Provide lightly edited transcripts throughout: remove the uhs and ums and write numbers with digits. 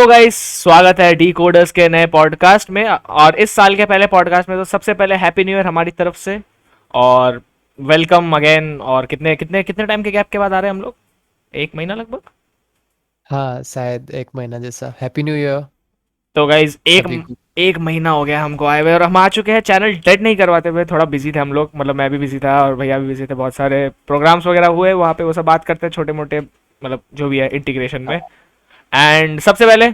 Guys, स्वागत है D coders के नए पॉडकास्ट में। और इस साल के पहले पॉडकास्ट में तो सबसे पहले हैप्पी न्यू ईयर हमारी तरफ से। और वेलकम अगेन। और कितने कितने कितने टाइम के गैप के बाद आ रहे हैं हम लोग? एक महीना लगभग। हाँ, शायद 1 महीना जैसा। हैप्पी न्यू ईयर तो गाइस सभी को। एक महीना हो गया हमको आए हुए, और हम आ चुके हैं। चैनल डेड नहीं करवाते हुए, थोड़ा बिजी थे हम लोग, मतलब मैं भी बिजी था और भैया भी बिजी थे। बहुत सारे प्रोग्राम्स वगैरह हुए वहाँ पे, वो सब बात करते हैं छोटे मोटे, मतलब जो भी है इंटीग्रेशन में। एंड सबसे पहले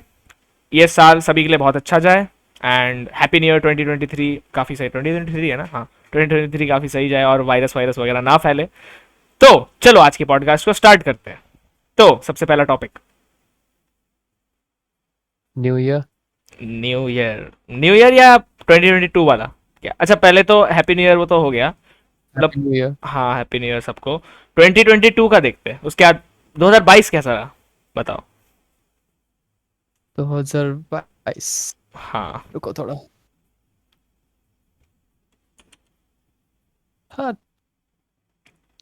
ये साल सभी के लिए बहुत अच्छा जाए। And happy new year 2023। काफ़ी सही 2023 है ना? हाँ, 2023 काफ़ी सही जाए और वायरस वायरस वगैरह ना फैले। तो चलो आज के पॉडकास्ट को स्टार्ट करते हैं। तो सबसे पहला topic, new year. New year या 2022 वाला? क्या? अच्छा, पहले तो हैप्पी न्यू ईयर वो तो हो गया, मतलब। हैप्पी न्यू ईयर हाँ, हैप्पी न्यू ईयर सबको। 2022 का देखते हैं, उसके बाद 2022 कैसा रहा, बताओ। 2022। हाँ, रुको थोड़ा। हाँ,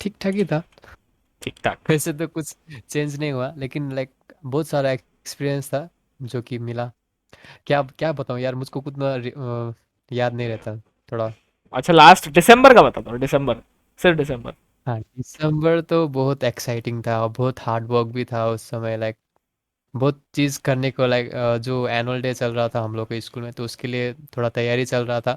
ठीक ठाक ही था। ठीक ठाक। वैसे तो कुछ चेंज नहीं हुआ, लेकिन लाइक बहुत सारा एक्सपीरियंस था जो कि मिला। क्या क्या बताऊँ यार, मुझको कुछ ना याद नहीं रहता थोड़ा। अच्छा, लास्ट दिसंबर का बता दो, दिसंबर, सिर्फ दिसंबर। हाँ, दिसंबर तो बहुत एक्साइटिंग था और बहुत हार्ड वर्क भी था उस समय। लाइक बहुत चीज़ करने को, लाइक जो एनुअल डे चल रहा था हम लोग के स्कूल में, तो उसके लिए थोड़ा तैयारी चल रहा था।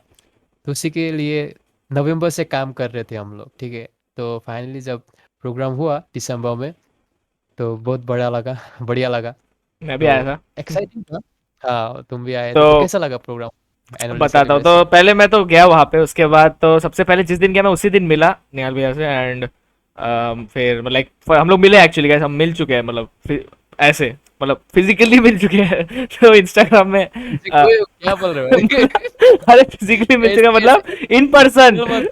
तो उसी के लिए नवंबर से काम कर रहे थे हम लोग, ठीक है। तो फाइनली जब प्रोग्राम हुआ दिसंबर में, तो बहुत बड़ा लगा बढ़िया लगा। मैं भी आया तो था। एक्साइटिंग था। हाँ, तुम भी आए थे, तो तो कैसा लगा प्रोग्राम, एनुअल डे बताता हूँ। तो सेलिब्रेशन? पहले मैं तो गया वहाँ पे, उसके बाद तो सबसे पहले जिस दिन गया मैं उसी दिन मिला निहाल भैया से। एंड फिर मतलब हम लोग मिले, एक्चुअली गए हम मिल चुके हैं, मतलब ऐसे, मतलब फिजिकली मिल चुके हैं। तो इंस्टाग्राम में इसे कोई क्या बोल रहे हो? अरे फिजिकली मिल चुके हैं, ऐसे कैसे? मतलब इन पर्सन। बोल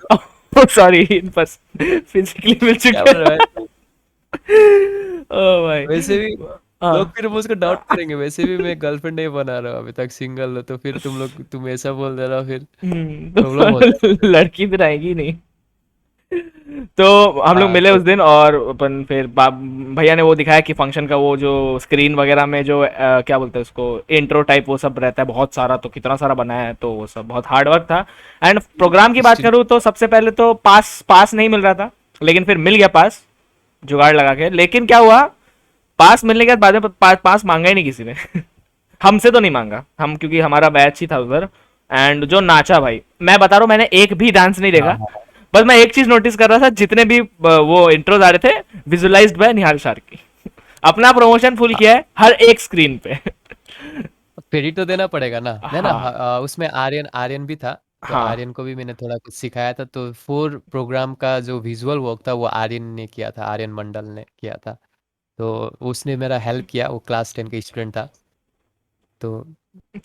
मत। सॉरी, इन पर्सन फिजिकली मिल क्या चुके बोल रहे हैं। हो? ओ भाई। वैसे भी लोग हाँ। फिर मुझको डाउट करेंगे। वैसे भी मैं गर्लफ्रेंड नहीं बना रहा हूँ, अभी तक सिंगल हो, तो फिर तुम ऐसा बोल दे रहा हो, फिर प्रॉब्लम हो जाएगा तो फिर। लड़की फिर आएगी नहीं। तो हम लोग हाँ मिले तो उस दिन, और अपन फिर भैया ने वो दिखाया कि फंक्शन का वो जो स्क्रीन वगैरह में जो क्या बोलते हैं उसको, इंट्रो टाइप वो सब रहता है बहुत सारा, तो कितना सारा बनाया है, तो वो सब बहुत हार्ड वर्क था। एंड प्रोग्राम की बात हिस्ट्री। करूँ तो सबसे पहले तो पास पास नहीं मिल रहा था, लेकिन फिर मिल गया पास, जुगाड़ लगा के। लेकिन क्या हुआ, पास मिलने के बाद बाद में पास मांगा ही नहीं किसी ने। हमसे तो नहीं मांगा, हम क्योंकि हमारा बैच ही था उधर। एंड जो नाचा भाई, मैं बता रहा हूँ, मैंने एक भी डांस नहीं हाँ देखा। हाँ। बस मैं एक चीज नोटिस कर रहा था, जितने भी वो इंट्रोज आ रहे थे, विजुअलाइज्ड बाय निहाल शार्की। अपना प्रमोशन फुल किया है हर एक स्क्रीन पे। क्रेडिट तो देना पड़ेगा ना, है ना। हाँ, उसमें आर्यन आर्यन भी था। तो हाँ। आर्यन को भी मैंने थोड़ा कुछ सिखाया था। तो फोर प्रोग्राम का जो विजुअल वर्क था वो आर्यन ने किया था, आर्यन मंडल ने किया था। तो उसने मेरा हेल्प किया, वो क्लास 10 का स्टूडेंट था। तो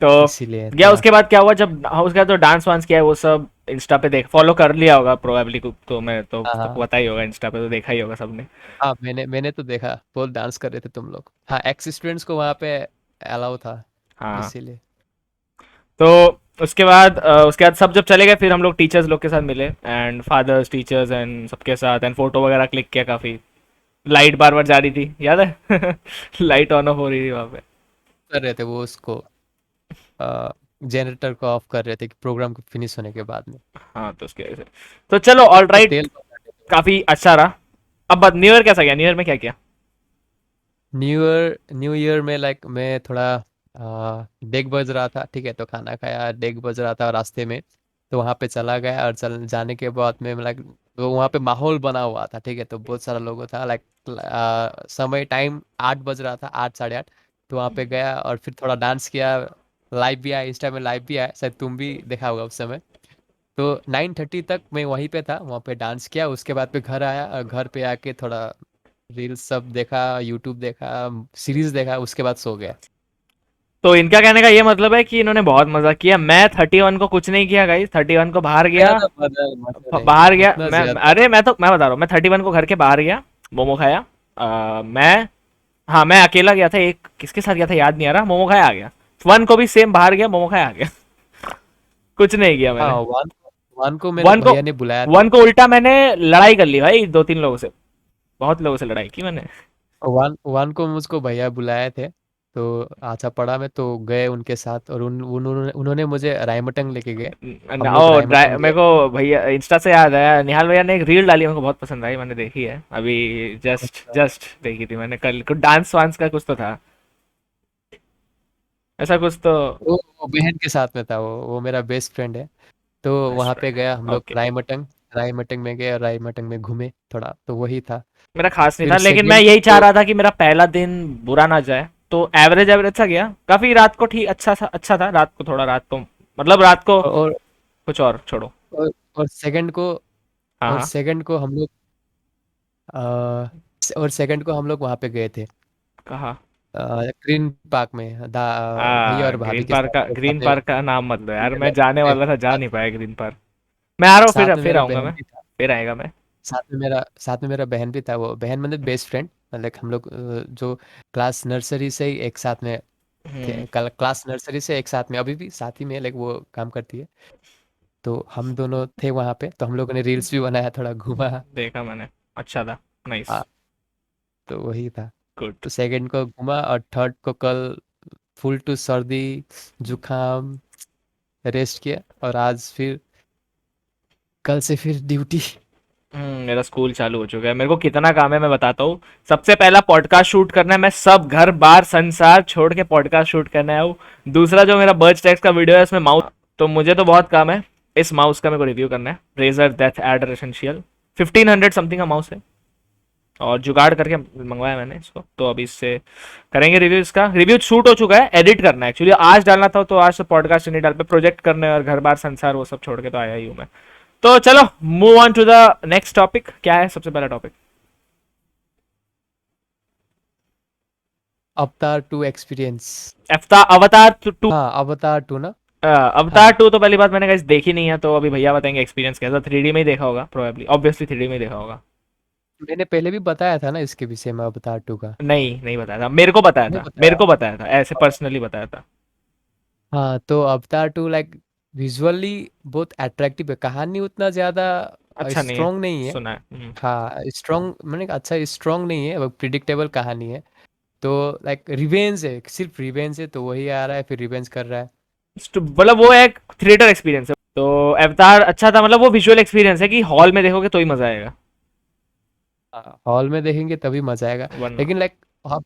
तो इसीलिए गया, थोड़ा। उसके बाद क्या हुआ, जब हाँ, उसके बाद तो डांस वांस किया है वो सब इंस्टा पे देख, फॉलो कर लिया होगा प्रोबेबली। तो मैं तो हाँ सबको हाँ पता ही होगा, इंस्टा पे तो देखा ही होगा सबने। हाँ, मैंने तो देखा, बहुत डांस कर रहे थे तुम लोग। हाँ, एक्स स्टूडेंट्स को वहाँ पे अलाउ था, हाँ। इसीलिए। तो उसके बाद सब जब चले गए, फिर हम लोग टीचर्स लोग के साथ मिले, एंड फादर्स टीचर्स एंड सबके साथ, एंड फोटो वगैरह क्लिक किया काफी। लाइट बार बार जा रही थी, याद है? लाइट ऑन ऑफ हो रही थी वहां पे। कर रहे थे वो उसको, जनरेटर को ऑफ कर रहे थे कि प्रोग्राम को फिनिश होने के बाद में। हाँ, तो उसकी वजह से। तो चलो, ऑल तो राइट। तेल पकड़ा रहे थे। काफी अच्छा रहा। अब बात न्यू ईयर कैसा गया, न्यू ईयर में क्या किया? न्यू ईयर में लाइक मैं थोड़ा डेग बज रहा था, ठीक है। तो खाना खाया, डेग बज रहा था रास्ते में। तो वहाँ पे चला गया, और चल जाने के बाद में लाइक, तो वहाँ पे माहौल बना हुआ था, ठीक है। तो बहुत सारा लोगों था, लाइक समय टाइम 8 बज रहा था, 8 साढ़े 8। तो वहाँ पे गया और फिर थोड़ा डांस किया। लाइव भी आया, इंस्टा में लाइव भी आया, शायद तुम भी देखा होगा उस समय। तो 9:30 तक मैं वहीं पे था, वहाँ पे डांस किया। उसके बाद पे घर आया, और घर पे आके थोड़ा रील्स सब देखा, यूट्यूब देखा, सीरीज देखा, उसके बाद सो गया। तो इनका कहने का ये मतलब है कि इन्होंने बहुत मजा किया। मैं 31 को कुछ नहीं किया गाइस, 31 को बाहर गया। ज्यादा मजा मजा नहीं बाहर गया उतना मैं। ज्यादा। अरे मैं बता रहा हूँ, मैं 31 को घर के बाहर गया, मोमो खाया। मैं, हाँ, मैं अकेला गया था, एक किसके साथ गया था याद नहीं आ रहा, मोमो खाया आ गया। 1 को भी सेम, बाहर गया, मोमो खाया आ गया। कुछ नहीं किया हाँ, मैंने। वन वन को मेरे 1 को भैया ने बुलाया था। 1 को उल्टा मैंने लड़ाई कर ली भाई, 2 3 लोगों से, बहुत लोगों से लड़ाई की मैंने। वन वन को मुझको भैया बुलाए थे। तो आचापड़ा में तो गए उनके साथ, और उन्होंने मुझे रायमटंग लेके गए। हम लोग रायमटंग मेरे गए। को भैया इंस्टा से याद आया, निहाल भैया ने एक रील डाली, मेरे को बहुत पसंद आई, मैंने देखी है अभी, जस्ट अच्छा। जस्ट देखी थी मैंने कल। कुछ डांस वांस का कुछ तो था, ऐसा कुछ तो। वो बहन के साथ में था, वो मेरा बेस्ट फ्रेंड है। तो बेस्ट वहाँ पे फ्रेंड है, गया हम लोग ओके। रायमटंग। रायमटंग में गए और रायमटंग में घूमे थोड़ा, तो वही था। मेरा खास नहीं था, फिर लेकिन मैं सेकेंड यही चाह तो रहा था कि मेरा पहला दिन बुरा ना जाए, तो एवरेज एवरेज सा गया काफी। रात को ठीक, अच्छा था रात को, थोड़ा रात को मतलब रात को और कुछ और छोड़ो। और सेकंड को हाँ और हाँ। सेकंड को हम लोग अ, और सेकंड को हम लोग वहाँ पे गए थे, कहा? ग्रीन पार्क में, भैया और भाभी के साथ, और साथ ग्रीन में पार्क का नाम मत लो यार, मैं जाने मेरे वाला था, जा नहीं पाया ग्रीन पार्क। मैं आ रहा हूँ, साथ में फिर मेरा आऊंगा बहन मैं, भी था। फिर आएगा मैं। साथ में मेरा बहन भी था, वो बहन मतलब बेस्ट फ्रेंड। मतलब हम लोग जो क्लास नर्सरी से ही एक साथ में हम्म। थे, कल क्लास नर्सरी से एक साथ में, अभी भी साथ ही में है, लेकिन वो काम करती है। तो हम दोनों थे वहाँ पे, तो हम लोगों ने रील्स भी बनाया, थोड़ा घूमा। देखा मैंने, अच्छा था, नाइस, हाँ, तो वही था। गुड। तो सेकंड को घूमा, और थर्ड को कल फुल टू सर्दी जुकाम रेस्ट किया, और आज फिर कल से फिर ड्यूटी। मेरा स्कूल चालू हो चुका है, मेरे को कितना काम है मैं बताता हूँ। सबसे पहला पॉडकास्ट शूट करना है, मैं सब घर बार संसार छोड़ के पॉडकास्ट शूट करने आया हूँ। दूसरा जो मेरा बर्ड्स टैक्स का वीडियो है, उसमें माउस, तो मुझे तो बहुत काम है। इस माउस का मेरे को रिव्यू करना है, Razer DeathAdder Essential, 1500 something का माउस है, और जुगाड़ करके मंगवाया मैंने इसको, तो अभी इससे करेंगे रिव्यू। इसका रिव्यू शूट हो चुका है, एडिट करना है एक्चुअली, आज डालना था, तो आज से पॉडकास्ट नहीं डाल पे, प्रोजेक्ट करने और घर बार संसार वो सब छोड़ के तो आया ही हूँ मैं। तो चलो move on to the next topic. क्या है सबसे पहला topic? Avatar two experience. Avatar two. हाँ, अवतार टू ना। अवतार हाँ, टू तो पहली बात मैंने कहीं देखी नहीं है, तो अभी भैया बताएंगे एक्सपीरियंस कैसा। 3D में ही देखा होगा प्रोबेबली, ऑब्वियसली 3D में ही देखा होगा। मैंने पहले भी बताया था ना इसके विषय में, अवतार टू का। नहीं नहीं बताया था, मेरे को बताया नहीं था, मेरे बताया। को बताया था, ऐसे पर्सनली बताया था। हाँ, तो अवतार टू लाइक विजुअली बहुत अट्रैक्टिव है, कहानी उतना ज़्यादा अच्छा नहीं है, स्ट्रॉन्ग नहीं है। सुना है। हाँ, स्ट्रॉन्ग मैंने कहा, अच्छा स्ट्रॉन्ग नहीं है, वो प्रिडिक्टेबल कहानी है। तो लाइक रिवेंज है, सिर्फ रिवेंज है, तो वही आ रहा है, फिर रिवेंज कर रहा है। मतलब वो एक थिएटर एक्सपीरियंस है, तो अवतार अच्छा था, मतलब वो विजुअल एक्सपीरियंस है कि हॉल में देखोगे तो ही मजा आएगा, हॉल में देखेंगे तभी मजा आएगा। वरना। लेकिन लाइक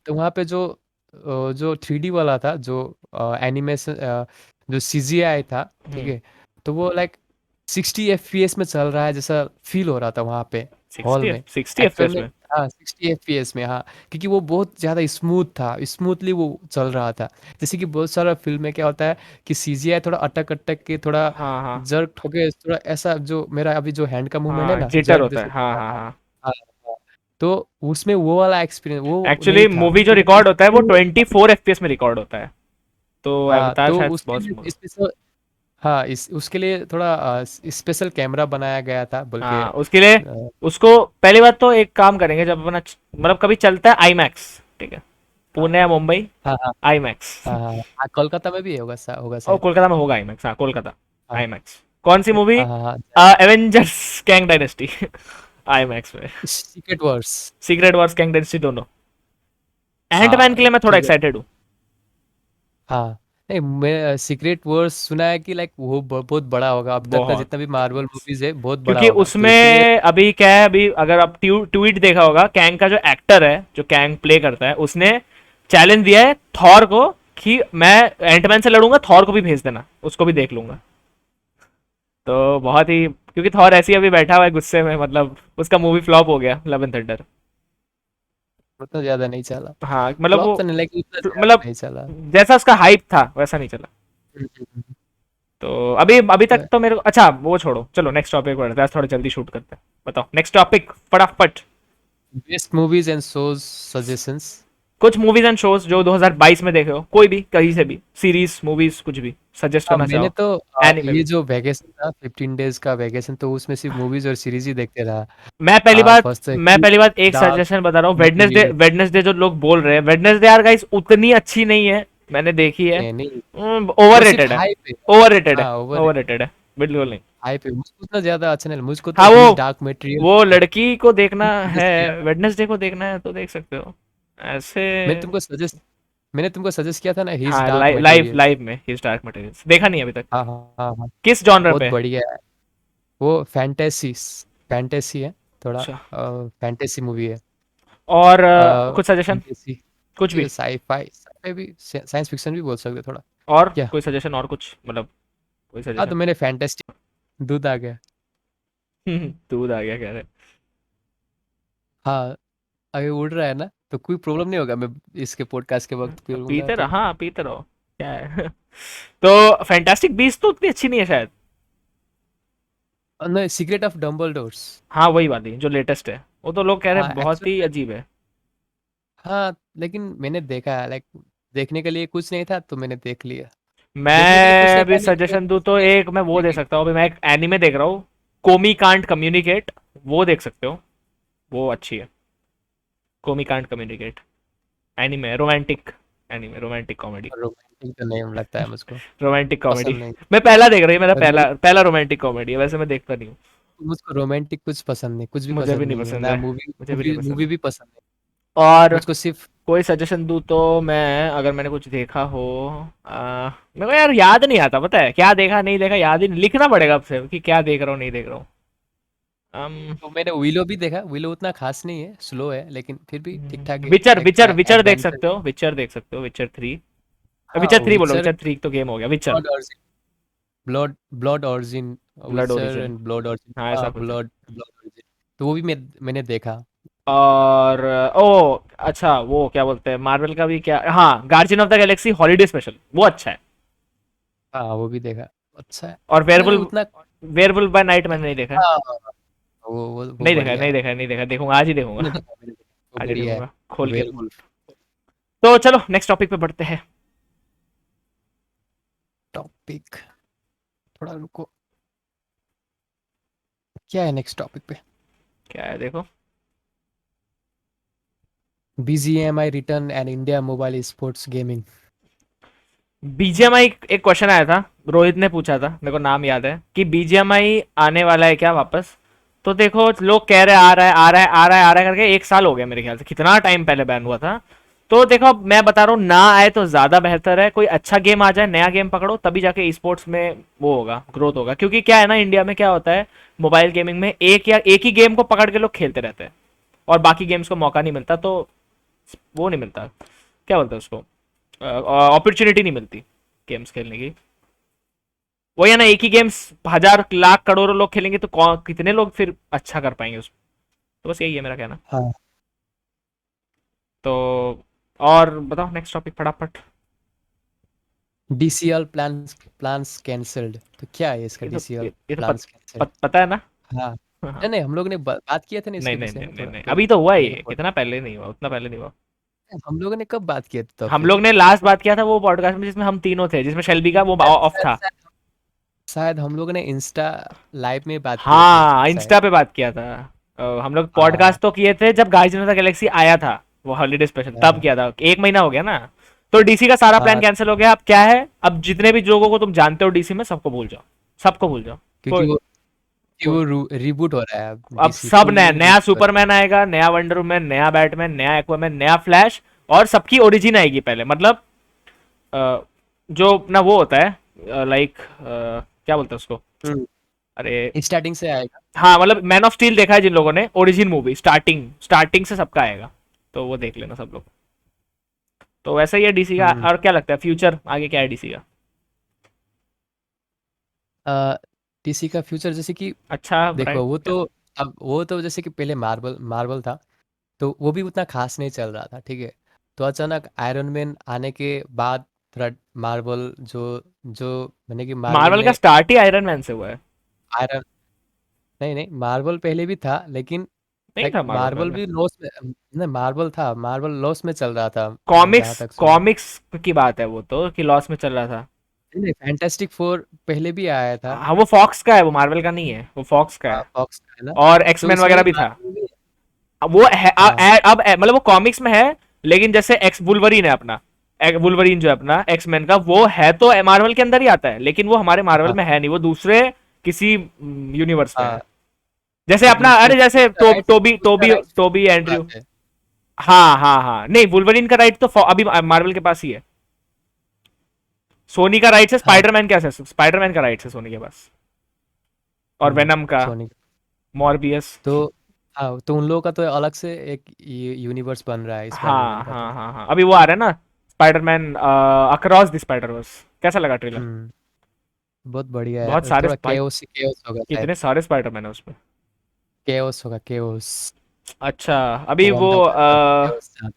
वहाँ पे जो 3D वाला था, जो एनिमेशन, जो CGI था, ठीक हम्म। है, तो वो लाइक 60 FPS में चल रहा है जैसा फील हो रहा था वहाँ पे, हॉल 60 में। 60 एक्चुअल एफपीएस में में? हाँ, 60 FPS में, हाँ। क्योंकि वो बहुत ज़्यादा स्मूथ था, स्मूथली वो चल रहा था। जैसे कि बहुत सारा फिल्म में क्या होता है कि CGI थोड़ा अटक अटक के, थोड़ा हाँ हाँ जर्क होके, थोड़ा ऐसा, जो मेरा अभी जो हैंड का मूवमेंट है हाँ, ना, जिटर जर्क होता है, जैसे हाँ हाँ, हाँ हाँ, हाँ। हाँ, हाँ। तो उसमें वो वाला एक्सपीरियंस वो एक्चुअली नहीं था, मूवी जो तो रिकॉर्ड होता है वो उसके 24 एफपीएस में रिकॉर्ड होता है, तो हाँ, अवतार तो शायद उसके बहुत लिए स्पेशल, हाँ, इस उसके लिए थोड़ा स्पेशल कैमरा बनाया गया था, बल्कि हाँ उसके लिए। उसको पहली बात तो एक काम करेंगे, जब अपना मतलब कभी चलता है आई मैक्स, ठीक है, हाँ, पुणे या मुंबई, हाँ, हाँ, आई मैक्स। हाँ, हाँ, हाँ, कोलकाता में भी होगा होगा और शायद। कोलकाता में होगा आई मैक्स, हाँ कोलकाता हाँ, आई मैक्स। कौन सी मूवी? हाँ, हाँ, हाँ, Avengers Kang Dynasty IMAX में। Secret Verse. Secret Wars Kang Dynasty दोनों। एंटमैन के हाँ, लिए मैं थोड़ा ठीक है। एक्साइटेड हूँ। हाँ, नहीं, मैं सीक्रेट वर्स सुना है कि लाइक वो बहुत बड़ा होगा, अब तक का बहुत, जितना भी मार्वल मूवीज है बहुत बड़ा क्योंकि होगा, तो इसीलिए। उसमें अभी क्या है, अभी अगर आप ट्वीट देखा होगा, कैंग का जो एक्टर है जो कैंग प्ले करता है, उसने चैलेंज दिया है थॉर को कि मैं एंटमैन से लड़ूंगा, थॉर को भी भेज देना, उसको भी देख लूंगा। तो बहुत ही, क्योंकि थॉर ऐसी अभी बैठा हुआ है गुस्से में, मतलब उसका मूवी फ्लॉप हो गया, लव एंड थंडर। उतना ज्यादा नहीं चला। हाँ मतलब फ्लॉप वो, तो नहीं, लेकिन उतना ज्यादा मतलब नहीं चला। जैसा उसका हाइप था वैसा नहीं चला। हम्म। तो अभी अभी तक तो मेरे को, अच्छा वो छोड़ो, चलो नेक्स्ट टॉपिक बढ़ते हैं, थोड़ा जल्दी शूट करते हैं। बताओ नेक्स्ट टॉपिक फटाफट। Best movies and shows suggestions. कुछ मूवीज एंड शोज जो 2022 में देखे हो, कोई भी, कहीं से भी, सीरीज मूवीज कुछ भी सजेस्ट करना मैंने चाहो। तो एनिमे ये भी। जो वैकेशन था, 15 डेज का वैकेशन, तो उसमें सिर्फ मूवीज और सीरीज ही देखते रहा। फर्स्ट मैं पहली बात एक डार्क, सजेशन बता रहा हूँ, वेडनेसडे, मटेरियल। वेडनेसडे जो लोग बोल रहे हैं, वेडनेसडे यार गाइस उतनी अच्छी नहीं है, मैंने देखी है। नहीं, नहीं, ओवर वो सिर्फ रेटेड है, हाइप है। ओवर रेटेड है, हाँ, ओवर ओवर रेटेड है, बिल्कुल नहीं। हाइप है, मुझको उतना ज्यादा अच्छा नहीं लगा। मुझको तो हाँ दिस वो डार्क मटेरियल वो लड़की को देखना है, सजेस्ट किया था। वेडनेसडे को देखना है तो देख सकते हो ऐसे। मैंने तुमको सजेस्ट मैंने तुमको सजेस्ट किया था ना, हिज हाँ, डार्क लाइव मटेरियल्स। लाइव में हिज डार्क मटेरियल्स देखा नहीं अभी तक। हाँ हाँ हाँ हाँ। किस जॉनर बहुत पे? बढ़िया है। वो फैंटेसी, फैंटेसी है थोड़ा। अच्छा। फैंटेसी मूवी है। और कुछ सजेशन, फैंटेसी, कुछ भी। साईफाई, साईफाई भी, साइंस फिक्शन भी बोल सकते हो थोड़ा। और क्या? कोई सजेशन, और कुछ मतलब, कोई हाँ सजेशन। तो मैंने फैंटेस्टिक, दूध आ गया। दूध आ गया कह रहे। हाँ, अगर उड़ रहा है ना तो कोई प्रॉब्लम नहीं होगा, मैं इसके पॉडकास्ट के वक्त पीऊंगा पीते रहो, तो। हाँ पीते रहो, क्या है। तो फैंटास्टिक बीस्ट तो उतनी अच्छी नहीं है शायद। नहीं, सीक्रेट ऑफ डम्बलडोर्स। हाँ वही वाली जो लेटेस्ट है, वो तो लोग कह रहे हाँ हैं बहुत ही एक्चुअली, अजीब है। हाँ लेकिन मैंने देखा, लाइक देखने के लिए कुछ नहीं था तो मैंने देख लिया। देखने के लिए कुछ मैं नहीं भी था नहीं तो सजेशन दूं तो उसमें एक मैं वो दे लेकिन। सकता हूँ, अभी मैं एक एनीमे देख रहा हूँ, कोमी कांट कम्युनिकेट, वो देख सकते हो, वो अच्छी है। Komi can't communicate, anime romantic, anime romantic comedy. Romantic तो नहीं लगता है मुझको, रोमांटिक कॉमेडी। पसंद नहीं। मैं पहला देख रही हूँ, मेरा रो, पहला पहला रोमांटिक कॉमेडी है, वैसे मैं देखता नहीं हूँ। मुझको रोमांटिक कुछ पसंद नहीं, कुछ भी मुझे भी पसंद नहीं नहीं है पसंद ना, है, मूवी मुझे भी नहीं मूवी पसंद मूवी है। भी पसंद नहीं। और मुझको सिर्फ। कोई सजेशन दूं तो मैं, अगर मैंने कुछ देखा हो, मेरे को यार याद नहीं आता, पता है क्या देखा नहीं देखा, याद ही नहीं, लिखना पड़ेगा अब से कि क्या देख रहा हूँ नहीं देख रहा हूँ। तो मैंने विलो भी देखा, विलो उतना खास नहीं है, स्लो है लेकिन फिर भी ठीक ठाक है, विचर, एक विचर विचर देख एडवेंचर। सकते हो, विचर देख सकते हो, विचर थ्री। हाँ विचर थ्री बोलो, विचर, विचर थ्री तो गेम हो गया, विचर। Blood origin, blood blood origin, blood विचर ओरिजिन, एंड ब्लड ऑरिजिन, हाँ ऐसा हाँ कुछ है। Blood blood origin. तो वो भी मैंने देखा। और ओ अच्छा, वो क्या बोलते हैं मार्वल का भी, क्या, हाँ guardian of the Galaxy holiday special, वो अच्छा है। हाँ वो भी देखा, अच्छा है। और नहीं वेयरवुल्फ, उतना। वेयरवुल्फ बाय नाइट मैंने नहीं देखा है। हाँ वो नहीं देखा है, बढ़िया नहीं है। देखा है, नहीं देखा, देखूंगा आज ही देखूंगा। मैंने देखा, वो आज ही बढ़िया है। देखूंगा खोल के। वेयरवुल्फ। तो चलो नेक्स्ट टॉपिक पे बढ़ते हैं। टॉपिक, थोड़ा रुको, क्या है नेक्स्ट टॉपिक पे? क्या है देखो। BGMI return and India mobile sports gaming. BGMI, एक क्वेश्चन आया था, रोहित ने पूछा था, मेरे को नाम याद है, कि बीजीएमआई आने वाला है क्या वापस। तो देखो लोग कह रहे आ रहा है आ रहा है आ रहा है आ रहा है करके, एक साल हो गया मेरे ख्याल से, कितना टाइम पहले बैन हुआ था। तो देखो अब मैं बता रहा हूँ, ना आए तो ज्यादा बेहतर है, कोई अच्छा गेम आ जाए, नया गेम पकड़ो, तभी जाके ई स्पोर्ट्स में वो होगा, ग्रोथ होगा। क्योंकि क्या है ना, इंडिया में क्या होता है, मोबाइल गेमिंग में एक ही गेम को पकड़ के लोग खेलते रहते हैं, और बाकी गेम्स को मौका नहीं मिलता, तो वो नहीं मिलता, क्या बोलते हैं उसको, अपॉर्चुनिटी नहीं मिलती गेम्स खेलने की। वो है ना, एक ही गेम्स हजार लाख करोड़ों लोग खेलेंगे तो कितने लोग फिर अच्छा कर पाएंगे उसमें। तो बस यही है मेरा कहना। हाँ। तो और बताओ नेक्स्ट टॉपिक फटाफट। DCL प्लान्स प्लान्स कैंसल्ड, तो क्या है इसका ये तो DCL ये तो प्लान्स कैंसल्ड? पता है ना। हाँ। हाँ। नहीं नहीं, हम लोग ने बात किया था ना नहीं इसके नहीं विषय नहीं में नहीं थोड़ा नहीं, पहले अभी तो हुआ पहले ये, पॉड। इतना पहले नहीं हुआ, उतना पहले नहीं हुआ। हम लोगों ने कब बात किया था हम फिर? लोग ने लास्ट बात किया था वो पॉडकास्ट में जिसमें हम तीनों थे, जिसमें शेल्बी का वो शायद ऑफ शायद था। शायद शायद हम लोग ने इंस्टा लाइव में बात किए थे हाँ शायद। इंस्टा पे बात किया था। हम लोग हाँ पॉडकास्ट तो किए थे जब गार्जियन ऑफ द गैलेक्सी आया था, वो हॉलीडे स्पेशल तब हाँ किया था, एक महीना हो गया ना। तो डीसी का सारा प्लान हाँ, कैंसिल हो गया, अब क्या है, अब जितने भी लोगों को तुम जानते हो डीसी में, सबको भूल जाओ, सबको भूल जाओ। क्योंकि कोई वो कि कोई वो रिबूट हो रहा है, अब अब DC सब फुल नया नया रिबूट हो रहा सुपरमैन आएगा, नया वंडर वुमन, नया बैटमैन, नया एक्वामैन, नया फ्लैश, और सबकी ओरिजिन आएगी पहले, मतलब अ, जो अपना वो होता है, लाइक क्या बोलते हैं उसको, है। अरे स्टार्टिंग से आएगा। हाँ मतलब मैन ऑफ स्टील देखा है जिन लोगों ने, ओरिजिन मूवी स्टार्टिंग स्टार्टिंग से सबका आएगा, तो वो देख लेना सब लोग। तो वैसा ही है डीसी का। हम्म। और क्या लगता है फ्यूचर आगे क्या है डीसी का? DC का फ्यूचर जैसे कि, अच्छा देखो ब्राइट वो क्या? तो, अब वो तो जैसे कि पहले मार्वल मार्वल था, तो वो भी उतना खास नहीं चल रहा था, ठीक है। तो अचानक आयरन मैन आने के बाद थोड़ा मार्वल जो जो मैंने कि मार्वल मार्वल का ने स्टार्ट ही आयरन मैन से हुआ है। आयरन, नहीं नहीं मार्वल पहले भी था लेकिन नहीं लाइक था मार्वल मार्वल पहले? भी लॉस में, नहीं मार्वल था, मार्वल लॉस में चल रहा था, मैंने कॉमिक्स, जहाँ तक सुना। कॉमिक्स की बात है वो तो, कि लॉस में चल रहा था। नहीं नहीं, फैंटास्टिक फोर पहले भी आया था। हाँ वो फॉक्स का है, वो मार्वल का नहीं है, वो फॉक्स का है। फॉक्स का है ना। और तो एक्समैन उसमें वगैरह भी भी था। मार्वल भी है। अब वो है हाँ मतलब वो कॉमिक्स में है, लेकिन जैसे एक्स वुल्वरीन है अपना, वुल्वरीन जो है अपना एक्समैन का, वो है तो मार्वल के अंदर ही आता है, लेकिन वो हमारे मार्वल हाँ में है नहीं, वो दूसरे किसी यूनिवर्स में हाँ। है। जैसे लेकिन अपना, उसको अरे जैसे उसका राइट्स, टोबी उसका टोबी राइट्स टोबी किसके एंड्रयू। पास है? हाँ हाँ हाँ, नहीं वुल्वरीन का राइट तो अभी मार्वल के पास ही है। सोनी का राइट है हाँ स्पाइडरमैन का, स्पाइडरमैन का राइट है सोनी के पास, और वेनम का, सोनी। मॉर्बियस। तो हाँ, तो उन लोगों का तो अलग से एक यूनिवर्स बन रहा है स्पाइडरमैन हाँ का हाँ तो। हाँ हाँ, अभी वो आ रहा है ना Spiderman across the Spiderverse. कैसा लगा ट्रेलर? हम्म बहुत बढ़िया बहुत है, सारे थोड़ा भाई, केओस केओस होगा शायद। कितने सारे स्पाइडरमैन है उसमें। केओस होगा, केओस। अच्छा, अभी वो वंडर वुमन केओस।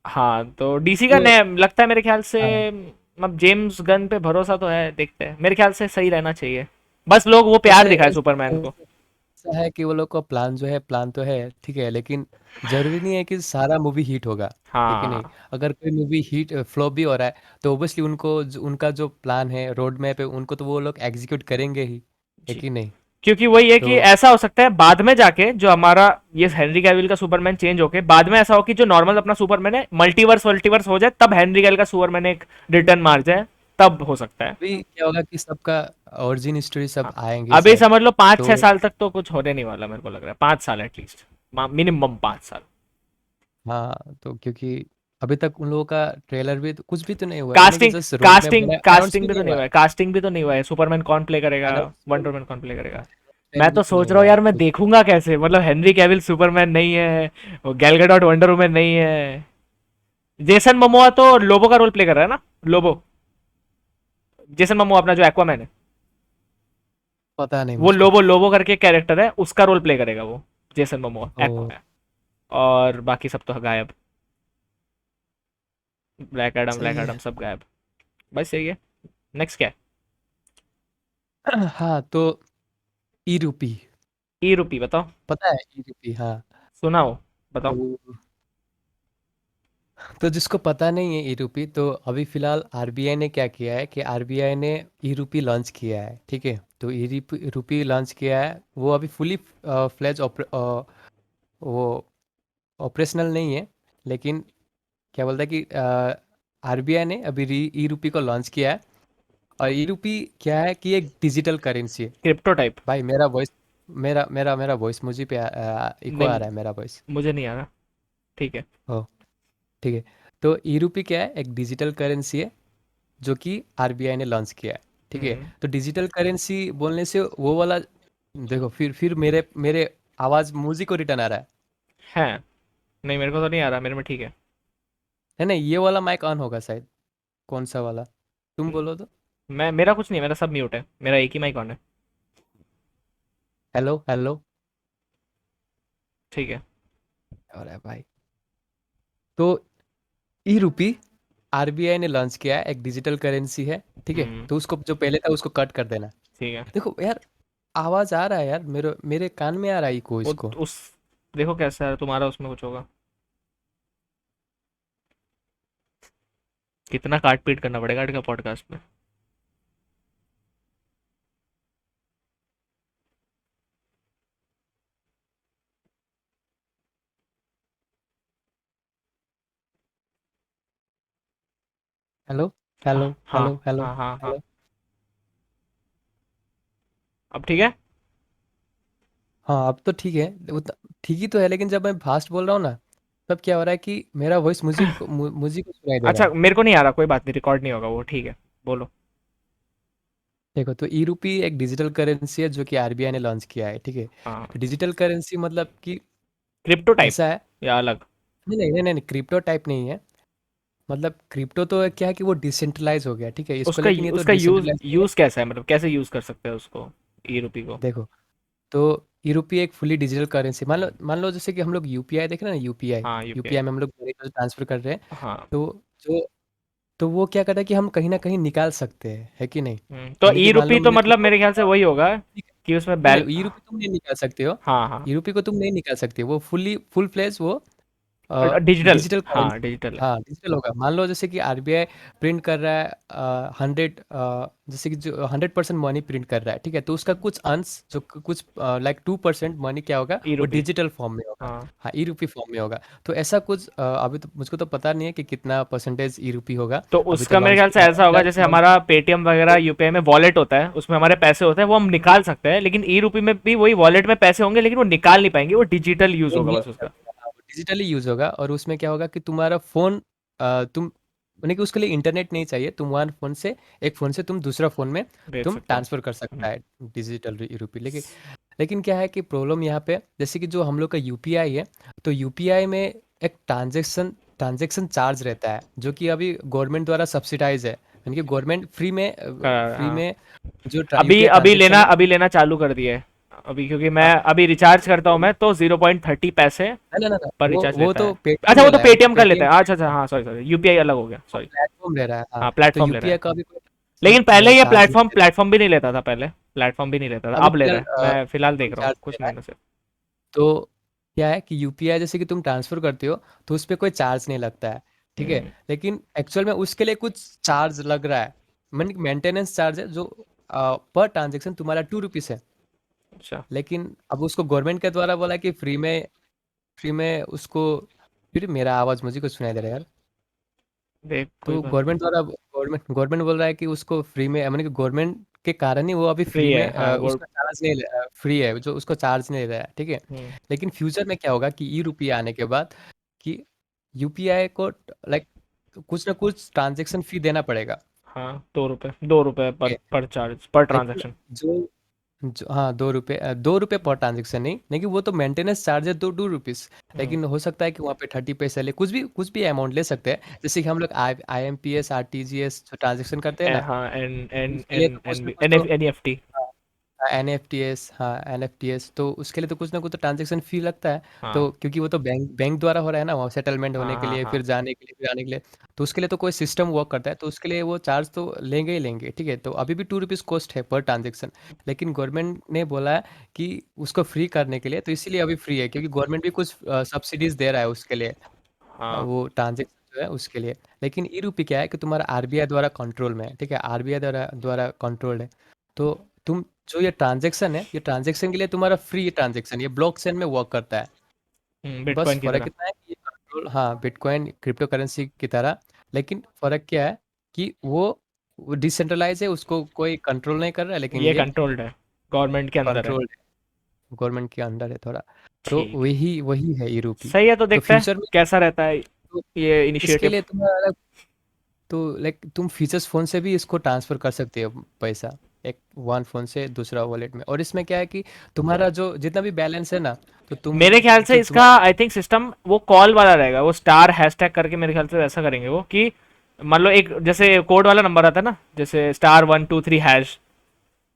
हाँ तो डीसी का तो नेम लगता है मेरे ख्याल से, हाँ, मतलब जेम्स गन पे भरोसा तो है, देखते हैं, मेरे ख्याल से सही रहना चाहिए। बस लोग वो प्यार ऐसे दिखाए ऐसे सुपरमैन को। ऐसा है कि वो लोग का प्लान जो है, प्लान तो है ठीक है, लेकिन जरूरी नहीं है कि सारा मूवी हिट होगा। है कि नहीं? हाँ अगर कोई मूवी हिट फ्लॉप भी हो रहा है तो ओबियसली उनको उनका जो प्लान है, रोड मैप है, उनको तो वो लोग एग्जीक्यूट करेंगे ही। है जी, कि नहीं? क्योंकि वही है कि तो ऐसा हो सकता है बाद में जाके जो हमारा ये हेनरी कैविल का सुपरमैन चेंज होके बाद में ऐसा हो कि जो नॉर्मल अपना सुपरमैन है मल्टीवर्स मल्टीवर्स हो जाए, तब हेनरी कैविल का सुपरमैन एक रिटर्न मार जाए, तब हो सकता है। अभी क्या होगा कि सबका ओरिजिन स्टोरी सब हाँ, आएंगे अभी शायद। समझ लो 5-6 तो साल तक तो कुछ होने नहीं वाला, मेरे को लग रहा है 5 साल एटलीस्ट, मिनिमम 5 साल। हाँ, तो क्योंकि अभी तक उन लोगों का ट्रेलर भी तो कुछ भी तो नहीं हुआ है, उन्होंने casting just road map casting बनाया, अनाउंस कास्टिंग भी भी तो नहीं नहीं हुआ हुआ है। है, कास्टिंग भी तो नहीं हुआ है, सुपरमैन कौन प्ले करेगा, वंडर अनाउंसमेंट वुमन कौन प्ले करेगा। मैं भी तो नहीं सोच रहा हूँ हुआ है यार, मैं तो। देखूंगा कैसे, मतलब हेनरी कैविल सुपरमैन नहीं है, वो गैल गैडोट वंडर वुमन नहीं है, जेसन ममोआ तो लोबो का रोल प्ले कर रहा है ना, लोबो, जेसन ममोआ अपना जो एक्वामैन है, पता नहीं वो मुझको। लोबो लोबो करके कैरेक्टर है, उसका रोल प्ले करेगा वो, जेसन ममोआ ओ एक्वामैन। और बाकी सब तो गायब, ब्लैक सही एडम है। सब गायब। बस सही है। नेक्स्ट क्या है? हाँ, तो ई रूपी। ई रूपी बताओ। पता है ई रूपी? हाँ। सुनाओ, बताओ। तो जिसको पता नहीं है ई रूपी, तो अभी फिलहाल आरबीआई ने क्या किया है कि आरबीआई ने ई रूपी लॉन्च किया है। ठीक है, तो ई रूपी लॉन्च किया है, वो अभी फुली फ्लेज वो ऑपरेशनल नहीं है, लेकिन क्या बोलता है कि आरबीआई ने अभी ई रूपी को लॉन्च किया है। और ई रूपी क्या है कि एक डिजिटल करेंसी है। Crypto type? भाई मेरा वॉइस, मेरा वॉइस मुझे पे इको आ नहीं, रहा है, मेरा वॉइस। मुझे नहीं आ रहा। ठीक है। ओ ठीक है। तो ई रूपी क्या है? एक डिजिटल करेंसी है जो कि आरबीआई ने लॉन्च किया है। ठीक है, हम्म। तो डिजिटल करेंसी बोलने से वो वाला, देखो फिर मेरे मेरे आवाज़ मुझे को रिटर्न आ रहा है। है, नहीं मेरे को तो नहीं आ रहा, मेरे में ठीक है। है ना? ये वाला माइक ऑन होगा शायद। कौन सा वाला? तुम बोलो तो। मैं, मेरा कुछ नहीं है, मेरा सब म्यूट है, मेरा एक ही माइक ऑन है। Hello hello. ठीक है। अरे भाई, तो ई रूपी आरबीआई ने लॉन्च किया है, एक डिजिटल करेंसी है। ठीक है, हम्म। तो उसको जो पहले था उसको कट कर देना। ठीक है। देखो यार, आवाज आ रहा है यार, मेरे कान में आ रहा है इको वो इसको। उस, देखो कैसा है तुम्हारा, उसमें कुछ होगा, कितना काट पीट करना पड़ेगा इनका पॉडकास्ट में। हेलो हेलो हाँ हेलो हेलो हाँ हाँ हाँ। हेलो। अब ठीक है। हाँ, अब तो ठीक है। ठीक ही तो है, लेकिन जब मैं फास्ट बोल रहा हूँ ना, तब क्या हो रहा है कि मेरा वॉइस मुझे को सुनाई दे रहा अच्छा, है। मेरे को नहीं आ रहा, कोई बात नहीं, रिकॉर्ड नहीं होगा वो, ठीक है, बोलो। देखो, तो ई रूपी एक डिजिटल करेंसी है जो कि आरबीआई ने लॉन्च किया है। ठीक है, हाँ, तो डिजिटल करेंसी मतलब कि क्रिप्टो टाइप ऐसा है। या अलग? नहीं नहीं नहीं नहीं, क्रिप्टो टाइप नहीं है। मतलब क्रिप्टो तो क्या है कि वो डिसेंट्रलाइज हो गया, ठीक है इसको, उसका लेकिन ये तो उसका यूज डिसेंट्रलाइज नहीं है। यूज कैसा है, मतलब कैसे यूज कर सकते हैं उसको, ई रूपी को? देखो, तो ई रूपी एक फुली डिजिटल करेंसी, मान लो जैसे कि हम लोग यूपीआई देख रहे हैं ना, यूपीआई। हाँ, यूपीआई। यूपीआई में हम लोग ट्रांसफर कर रहे हैं। हाँ। तो जो तो वो क्या करता है कि हम कहीं ना कहीं निकाल सकते हैं। है कि नहीं? तो यानी ई कि मान रूपी लो तो मुझे मतलब तुमको मेरे ख्याल से वही होगा ठीक है। कि उसमें नहीं बैल, नहीं, ई रूपी तुम नहीं निकाल सकते हो। हाँ हाँ, ई रूपी को तुम नहीं निकाल सकते, वो फुल फ्लेज वो डिजिटल, डिजिटल हाँ करेंसी। डिजिटल है। हाँ, डिजिटल होगा। मान लो जैसे कि आरबीआई प्रिंट कर रहा है 100, जैसे कि जो 100% मनी प्रिंट कर रहा है, ठीक है, तो उसका कुछ अंश जो कुछ लाइक 2% मनी क्या होगा, ई वो रूपी। डिजिटल फॉर्म में होगा। हाँ, हाँ, ई रूपी फॉर्म में होगा। तो ऐसा कुछ अभी तो मुझको तो पता नहीं है कि कितना परसेंटेज ई रूपी होगा। तो अभी तो उसका मेरे लॉन्च ख्याल से ऐसा होगा जैसे लॉन्च। हमारा पेटीएम वगैरह यूपीआई में वॉलेट होता है, उसमें हमारे पैसे होते हैं, वो हम निकाल सकते हैं, लेकिन ई रूपी में भी वही वॉलेट में पैसे होंगे, लेकिन वो निकाल नहीं पाएंगे, वो डिजिटल यूज वो होगा नहीं बस निकाल उसका। सकते, हाँ, वो डिजिटली यूज होगा, और उसमें क्या होगा कि तुम्हारा फोन, तुम यानी कि उसके लिए इंटरनेट नहीं चाहिए, तुम वन फोन से, एक फोन से तुम दूसरा फोन में भेज तुम सकते हो। ट्रांसफर कर सकता है डिजिटल रुपये। लेकिन लेकिन क्या है कि प्रॉब्लम यहाँ पे, जैसे कि जो हम लोग का यूपीआई है, तो यूपीआई में एक ट्रांजैक्शन चार्ज रहता है, जो कि अभी गवर्नमेंट द्वारा सब्सिडाइज है, यानी कि गवर्नमेंट फ्री हाँ, में जो यूपीआई ट्रांजैक्शन है। अभी लेना चालू कर दिए। अभी क्योंकि मैं हाँ, अभी रिचार्ज करता हूँ मैं तो 0.30 पैसे ना ना ना ना, पर वो रिचार्ज वो लेता तो है। पेटीएम अच्छा, वो ले तो रहा है, वो तो पेटीएम का लेता पेटीएम है। अच्छा अच्छा, हाँ सॉरी सॉरी, यूपीआई अलग हो गया, सॉरी। प्लेटफॉर्म ले रहा है। हाँ, हाँ, तो प्लेटफॉर्म ले रहा यूपीआई है। का भी कोई लेकिन पहले ये चार्ज नहीं ले रहा प्लेटफॉर्म भी नहीं लेता था, पहले प्लेटफॉर्म भी नहीं लेता था, है। अभी अब ले रहा फिलहाल है। मैं फिलहाल देख रहा हूँ चार्ज ले कुछ रहा है। महीनों से। तो क्या है कि यूपीआई जैसे कि तुम ट्रांसफर करते हो, तो उस पर कोई चार्ज नहीं लगता है, ठीक है। हम्म, लेकिन एक्चुअल में उसके लिए कुछ चार्ज लग रहा है, मेंटेनेंस चार्ज है, जो पर ट्रांजेक्शन तुम्हारा 2 रुपीज़ है। अच्छा, लेकिन अब उसको गवर्नमेंट के द्वारा बोला कि फ्री में उसको, फिर मेरा आवाज़ मुझे कुछ सुनाई दे रहा है यार। देख कोई तो बात नहीं। गवर्नमेंट बोल रहा है कि उसको फ्री में, मैंने कि गवर्नमेंट के कारण ही वो अभी फ्री फ्री है, में हाँ वो। उसका चार्ज नहीं ले, फ्री है जो, उसको चार्ज नहीं ले रहा है, ठीक है। हम्म, लेकिन फ्यूचर में क्या होगा कि ई रुपया आने के बाद, कि यूपीआई को लाइक कुछ ना कुछ ट्रांजेक्शन फी देना पड़ेगा, हाँ, 2 रुपए, 2 रुपए ठीक है। पर चार्ज पर लेकिन ट्रांजेक्शन। हाँ, 2 रुपये, 2 रुपये पर ट्रांजेक्शन नहीं, लेकिन वो तो मेंटेनेंस चार्ज है, 2 रुपीज़। हम्म, लेकिन हो सकता है कि वहाँ पे 30 पैसे ले, कुछ भी अमाउंट ले सकते हैं, जैसे कि हम लोग IMPS RTGS जो ट्रांजेक्शन करते हैं ना, हाँ, एन एन उसके लिए एन तो कुछ एन ना बी कुछ एन तो, एफ एनईएफटी। NFTS, हाँ NFTS, तो उसके लिए तो कुछ ना कुछ तो ट्रांजेक्शन फी लगता है। हाँ तो क्योंकि वो तो बैंक बैंक द्वारा हो रहा है ना, वहाँ सेटलमेंट होने हाँ के हाँ लिए, हाँ। फिर जाने के लिए, फिर आने के लिए, तो उसके लिए तो कोई सिस्टम वर्क करता है, तो उसके लिए वो चार्ज तो लेंगे ही लेंगे, ठीक है। तो अभी भी 2 रुपीज़ कॉस्ट है पर ट्रांजेक्शन। लेकिन गवर्नमेंट ने बोला है कि उसको फ्री करने के लिए, तो इसीलिए अभी फ्री है, क्योंकि गवर्नमेंट भी कुछ सब्सिडीज दे रहा है उसके लिए, हाँ, वो ट्रांजेक्शन जो है उसके लिए। लेकिन ई रूपी क्या है कि तुम्हारा आरबीआई द्वारा कंट्रोल में है, ठीक है, आरबीआई द्वारा कंट्रोल्ड है। तो तुम जो ये ट्रांजेक्शन है, ये ट्रांजेक्शन के लिए तुम्हारा फ्री ट्रांजेक्शन, ये ब्लॉकचेन में वर्क करता है। बस बिटकॉइन की फर्क तरह। इतना है कि ये कंट्रोल, हाँ, बिटकॉइन क्रिप्टो करेंसी की तरह। लेकिन फर्क क्या है कि वो डिसेंट्रलाइज है, उसको कोई कंट्रोल नहीं कर रहा है, लेकिन ये ये कंट्रोल्ड है, गवर्नमेंट के अंदर है। कंट्रोल गवर्नमेंट के अंडर है थोड़ा। तो ठीक है, वही वही है ई रूपी। सही है, तो तो देखते हैं फ्यूचर में, कैसा रहता है तो ये इसके इनिशिएटिव। लिए तुम्हारा, तो लाइक तुम फीचर्स फोन से भी इसको ट्रांसफर कर सकते हो पैसा, एक वन फोन से दूसरा वॉलेट में। और इसमें क्या है कि तुम्हारा जो जितना भी बैलेंस है ना, तो तुम मेरे ख्याल से जो इसका तुम्हारा, आई थिंक सिस्टम वो कॉल वाला रहेगा, वो स्टार हैशटैग करके मेरे ख्याल से ऐसा करेंगे वो कि मान लो एक जैसे कोड वाला नंबर आता है ना, जैसे *123#।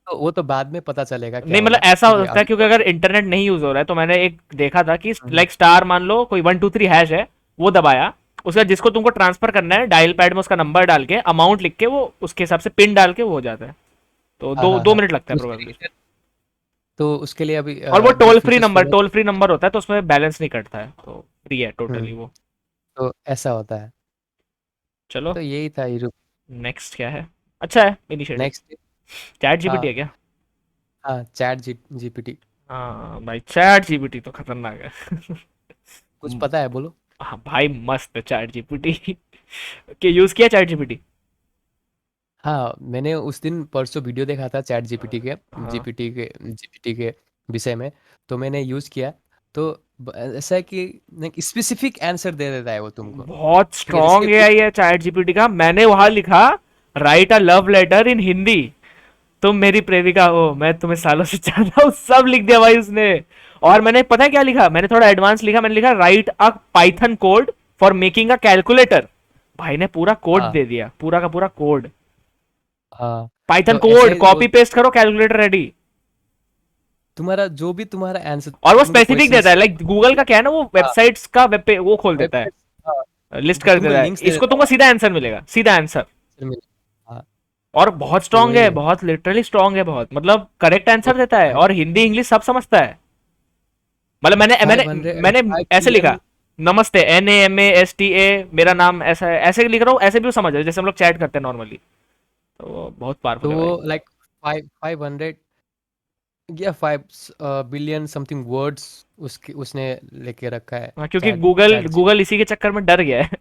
वो तो बाद में पता चलेगा क्या नहीं मतलब होगा, ऐसा ठीक हो है, सकता है, अभी क्योंकि तो। अगर इंटरनेट नहीं यूज हो रहा है तो मैंने एक देखा था कि हम्म, लाइक स्टार मान लो कोई 123# है, वो दबाया, उसका जिसको तुमको ट्रांसफर करना है डायल पैड में उसका नंबर डाल के अमाउंट लिख के वो उसके हिसाब से पिन डाल के वो हो जाता है। तो हाँ दो हाँ दो हाँ, मिनट लगता तो है उसके प्रोबेबली। लिए, तो उसके लिए अभी और वो जो फीचर्स फोन है, टोल फ्री नंबर होता है, तो उसमें बैलेंस नहीं कटता है, तो फ्री है टोटली हम्म, वो। तो ऐसा होता है। चलो, तो यही था हीरो। नेक्स्ट क्या है? अच्छा है इनिशिएटिव। नेक्स्ट, चैट जीपीटी है हाँ क्या? हाँ, जीपीटी। हाँ भाई, चैट जीपीटी तो खतरनाक है। कुछ पता है बोलो। हाँ भाई, मस्त है चैट जीपीटी। के यूज किया चैट जीपीटी? हाँ, मैंने उस दिन परसों वीडियो देखा था चैट हाँ, जीपीटी के विषय में, तो मैंने यूज़ किया। तो ऐसा है कि स्पेसिफिक आंसर दे देता है वो तुमको, बहुत ठीक है, जैसे कि स्ट्रॉन्ग एआई है चैट जीपीटी का। मैंने वहां लिखा, राइट अ लव लेटर इन हिंदी, तुम मेरी प्रेमिका हो, मैं तुम्हें सालों से चाहता हूँ, सब लिख दिया भाई उसने। और मैंने पता है क्या लिखा, मैंने थोड़ा एडवांस लिखा, मैंने लिखा right a Python code for making a calculator. भाई ने पूरा कोड हाँ दे दिया, पूरा का पूरा कोड। हाँ, पाइथन तो ऐसा कोड ही वो कॉपी पेस्ट करो, कैलकुलेटर रेडी। तुम्हारा जो भी तुम्हारा आंसर और वो तुमको स्पेसिफिक देता क्वेश्चंस, है, लाइक गूगल का क्या है ना, वो हाँ, वेबसाइट्स का वेब पे वो खोल देता है, वेबसाइट, हाँ, लिस्ट कर तुमको देता है, लिंक्स दे इसको देता तुमको है, सीधा आंसर मिलेगा, सीधा आंसर। फिर हाँ, और बहुत तो स्ट्रांग वही है, है। बहुत लिटरली स्ट्रांग है, बहुत मतलब करेक्ट तो आंसर देता है, और हिंदी इंग्लिश सब समझता है। मतलब मैंने मैंने 500 मैंने ऐसे लिखा, 5 बिलियन। नमस्ते NAMASTA, मेरा नाम ऐसा है, ऐसे लिख रहा हूँ, ऐसे भी वो समझ रहा है जैसे हम लोग चैट करते हैं नॉर्मली। तो वो बहुत पावरफुल तो है वो भाई। लाइक 500 या 5 बिलियन समथिंग वर्ड्स उसके उसने लेके रखा है, हाँ, क्योंकि चैट गूगल चैट जी। गूगल इसी के चक्कर में डर गया है।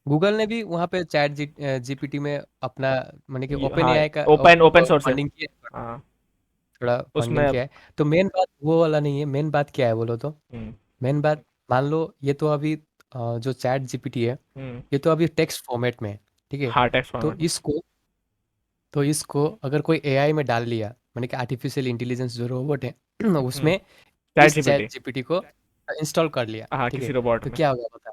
गूगल ने भी वहाँ पे जीपीटी में अपना, माने कि ओपन हाँ, एआई का ओपन ओपन सोर्स है। फंडिंग किया है, हाँ, थोड़ा उसमें फंडिंग किया है। तो मेन बात वो वाला नहीं है, मेन बात क्या है बोलो तो, मेन बात, मान लो ये तो अभी जो चैट जीपीटी है, हम्म। ये तो अभी टेक्स्ट फॉर्मेट में है, ठीक है। हाँ, टेक्स्ट तो फॉर्मेट। इसको तो इसको अगर कोई एआई में डाल लिया, माने कि आर्टिफिशियल इंटेलिजेंस जो रोबोट है हम्म। उसमें चैट इस जीपीटी। चैट जीपीटी को इंस्टॉल कर लिया, हाँ, ठीक किसी है। रोबोट तो में। क्या होगा बता।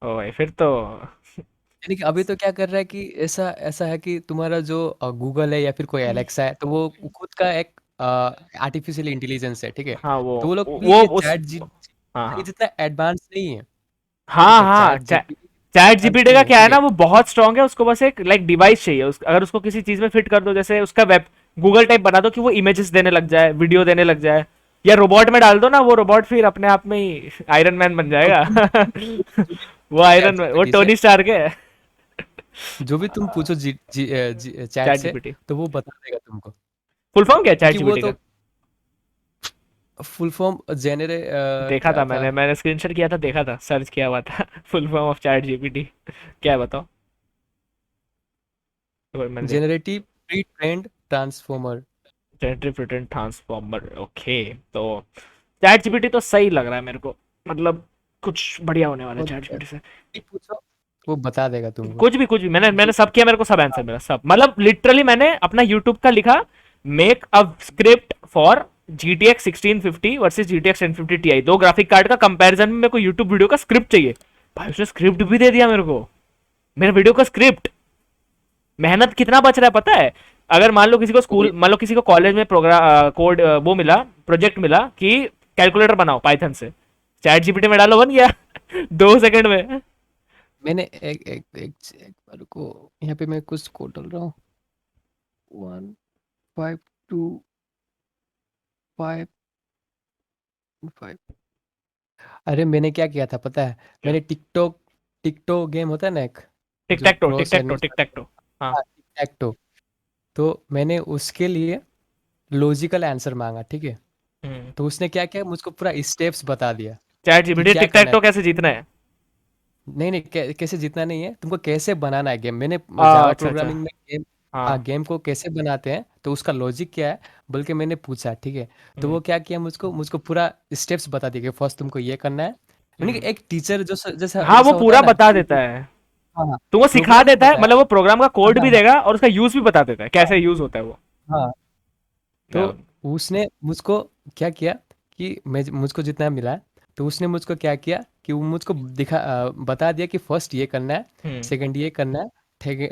ओ भाई, फिर तो। यानी कि अभी तो क्या कर रहा है कि ऐसा ऐसा है कि तुम्हारा जो गूगल है या फिर कोई एलेक्सा है, तो वो खुद का एक आर्टिफिशियल इंटेलिजेंस है, ठीक है। हाँ, तो वो लोग भी वो ये उस। चैट जी हाँ, के हाँ। जितना एडवांस नहीं है, हाँ, ठीक है। हाँ, chat GPT chat advance GPT नहीं का है, क्या है ठीक ना, है। वो बहुत स्ट्रांग है, उसको बस एक लाइक डिवाइस चाहिए अगर उसको किसी चीज में फिट कर दो, जैसे उसका वेब गूगल टाइप बना दो कि वो इमेजेस देने लग जाए, वीडियो देने लग जाए, या रोबोट में डाल दो ना, वो रोबोट फिर अपने आप में ही आयरन मैन बन तो जाएगा। तुम जो भी वो पूछो चैट आयरन मैन, वो जीपीटी से, टोनी स्टार के। जो भी तुम पूछो चैट चैट से, जीपीटी। तो वो बता देगा तुमको। फुल फॉर्म क्या है चैट क्योंकि वो जीपीटी तो का? फुल फॉर्म देखा था क्या था, मैंने स्क्रीनशॉट किया था, देखा था, सर्च किया हुआ था। Full form of chat GPT क्या है, बताओ। एक बार मैंने देख। Generative pre trend transformer. Generative return transformer, okay. तो चैट जीपीटी तो सही लग रहा है मेरे को, मतलब कुछ बढ़िया होने वाला है चैट जीपीटी से। पूछो, वो बता देगा तुमको। कुछ भी मैंने जो सब किया, मेरे को सब आंसर मिला, सब मतलब लिटरली मैंने अपना यूट्यूब का लिखा, make a script for GTX 1650 versus GTX 1050 Ti, दो ग्राफिक कार्ड का कंपैरिजन में मेरे को यूट्यूब वीडियो का स्क्रिप्ट चाहिए। भाई उसने स्क्रिप्ट भी दे दिया मेरे को, मेरे वीडियो का स्क्रिप्ट। मेहनत कितना बच रहा है पता है? अगर मान लो किसी को स्कूल, मान लो किसी को कॉलेज में प्रोग्राम कोड वो मिला, प्रोजेक्ट मिला कि कैलकुलेटर बनाओ पाइथन से, चैट जीपीटी में डालो, बन गया। 2 सेकंड में। मैंने एक बार को यहाँ पे मैं कुछ कोड डाल रहा हूँ, 1525। अरे मैंने क्या किया था पता है, क्या? मैंने टिकटॉक टिकटॉक गेम होता है ना एक, टिक जो टैक to, tick cross tech to, enemy, tick tech to. हाँ। हाँ टिक, तो मैंने उसके लिए लॉजिकल आंसर मांगा, ठीक है। हम्म। तो उसने क्या किया, मुझको पूरा स्टेप्स बता दिया चैट कि जीपीटी क्या टिक टैक करना है। टो कैसे जीतना है? नहीं नहीं, कैसे जीतना नहीं है, तुमको कैसे बनाना है गेम। मैंने जावा अच्छा, अच्छा। प्रोग्रामिंग में गेम, हाँ हाँ। गेम को कैसे बनाते हैं, तो उसका लॉजिक क्या है, बल्कि मैंने पूछा, ठीक है। तो हम्म। वो क्या किया, मुझको मुझको पूरा स्टेप्स बता दिए कि फर्स्ट तुमको ये करना है। यानी कि हम्म। एक टीचर जो जैसा हाँ, वो जैसा होता है पूरा ना, बता देता है, हाँ हाँ, तुमको सिखा प्रोग्राम नहीं देता है, बताया, मतलब वो प्रोग्राम का हाँ कोड भी हाँ देगा और उसका यूज भी बता देता है, हाँ कैसे यूज होता है वो। हाँ। तो उसने मुझको क्या किया कि मैं मुझको जितना मिला, तो उसने मुझको क्या किया कि वो मुझको बता दिया कि फर्स्ट ये करना है, हम्म। सेकंड ये करना है,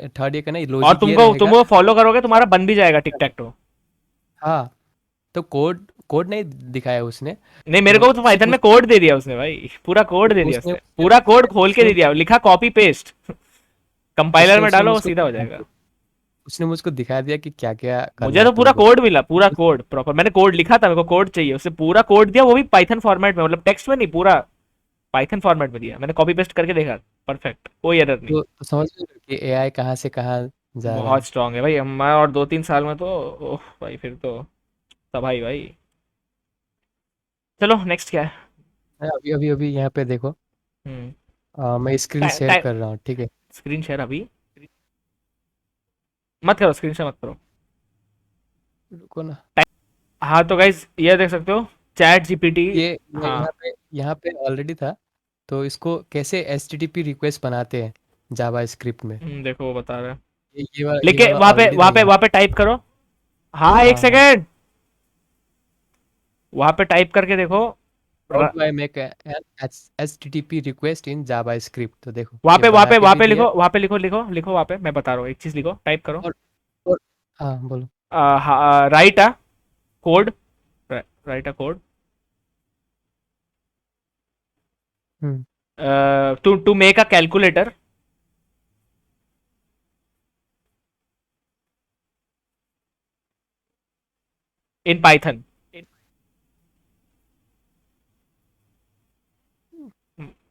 थर्ड ये करना है, और लॉजिक ये तुमको, तुम रहेगा। वो फॉलो करोगे, तुम्हारा बन भी जाएगा टिक टैक टो। हाँ, तो कोड कोड नहीं दिखाया उसने। नहीं, मेरे को तो तो सिर्फ पाइथन में कोड दे दिया उसने भाई, पूरा कोड दे दिया उसने उसने, उसने पूरा कोड उसने खोल के उसने दे दिया, लिखा कॉपी पेस्ट, कंपाइलर उसने में उसने डालो, वो मुझको सीधा हो दिखा जाएगा। दिया, उसने मुझको दिखा दिया कि क्या क्या करना मुझे है तो पूरा तुमको। कोड मिला, पूरा उस- कोड प्रॉपर, मैंने कोड लिखा था, मेरे को कोड चाहिए, उससे पूरा कोड दिया, वो भी पाइथन फॉर्मेट में, मतलब टेक्स्ट में नहीं, पूरा पाइथन फॉर्मेट में दिया, मैंने कॉपी पेस्ट करके देखा, परफेक्ट, कोई एरर नहीं। तो समझ रहे हो कि एआई कहाँ से कहाँ जा रहा बहुत है। स्ट्रांग है भाई, हम और 2-3 साल में तो, ओह भाई, फिर तो तबाही भाई। चलो नेक्स्ट क्या है? अभी अभी अभी यहाँ पे देखो, हम्म। मैं स्क्रीन शेयर कर रहा हूँ, ठीक है। स्क्रीन शेयर अभी मत करो, स्क्रीन शेयर मत करो। रुको ना। हाँ, तो गाइज ये देख सकते हो, चैट जीपीटी। ये हाँ। यहाँ पे ऑलरेडी था। तो इसको कैसे एचटीटीपी रिक्वेस्ट बनाते हैं जावा स्क्रिप्ट में, देखो वो बता रहा है, ये लेकिन वाला ऑलरेडी था यहाँ। वहां पे टाइप करो। हाँ, एक हाँ हाँ। सेकेंड, वहां पे टाइप करके देखो। How do I make an HTTP request in Java script, तो देखो वहां ये पे बना के भी दिया। लिखो, वहां पे लिखो, वहां पे मैं बता रहा हूँ, एक चीज लिखो, टाइप करो। और, और हाँ बोलो। Write a code, write a code hmm to make a calculator in Python.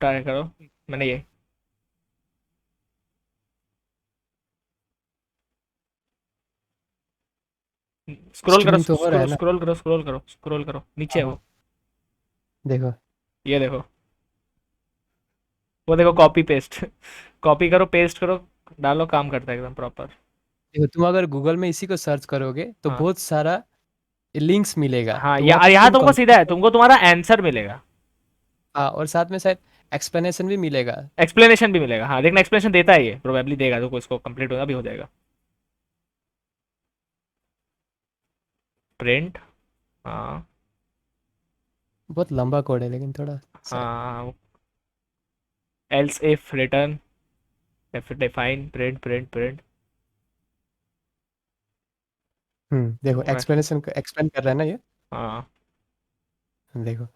Try करो, मैंने ये स्क्रॉल करो, स्ट्रीमिंग तो हो रहा है ना। स्क्रॉल करो, नीचे हाँ है हाँ, वो। देखो। ये देखो, वो देखो, कॉपी पेस्ट। कॉपी करो, पेस्ट करो, डालो, काम करता है एकदम प्रॉपर। देखो तुम अगर गूगल में इसी को सर्च करोगे तो हाँ। बहुत सारा लिंक्स मिलेगा, हाँ, तो वहाँ पे यहाँ तुम तुमको सीधा है, कंफ्यूज। तुमको तुम्हारा आंसर मिलेगा। हाँ, और साथ में शायद एक्सप्लेनेशन भी मिलेगा। एक्सप्लेनेशन भी मिलेगा, हाँ देखना एक्सप्लेनेशन देता है ये, प्रोबेबली देगा, तो इसको कंप्लीट होगा भी हो जाएगा। प्रिंट, हाँ। बहुत लंबा कोड है लेकिन थोड़ा सा। हाँ, else if return, define, print print print. देखो एक्सप्लेनेशन एक्सप्लेन कर रहा है ना ये। हाँ, देखो,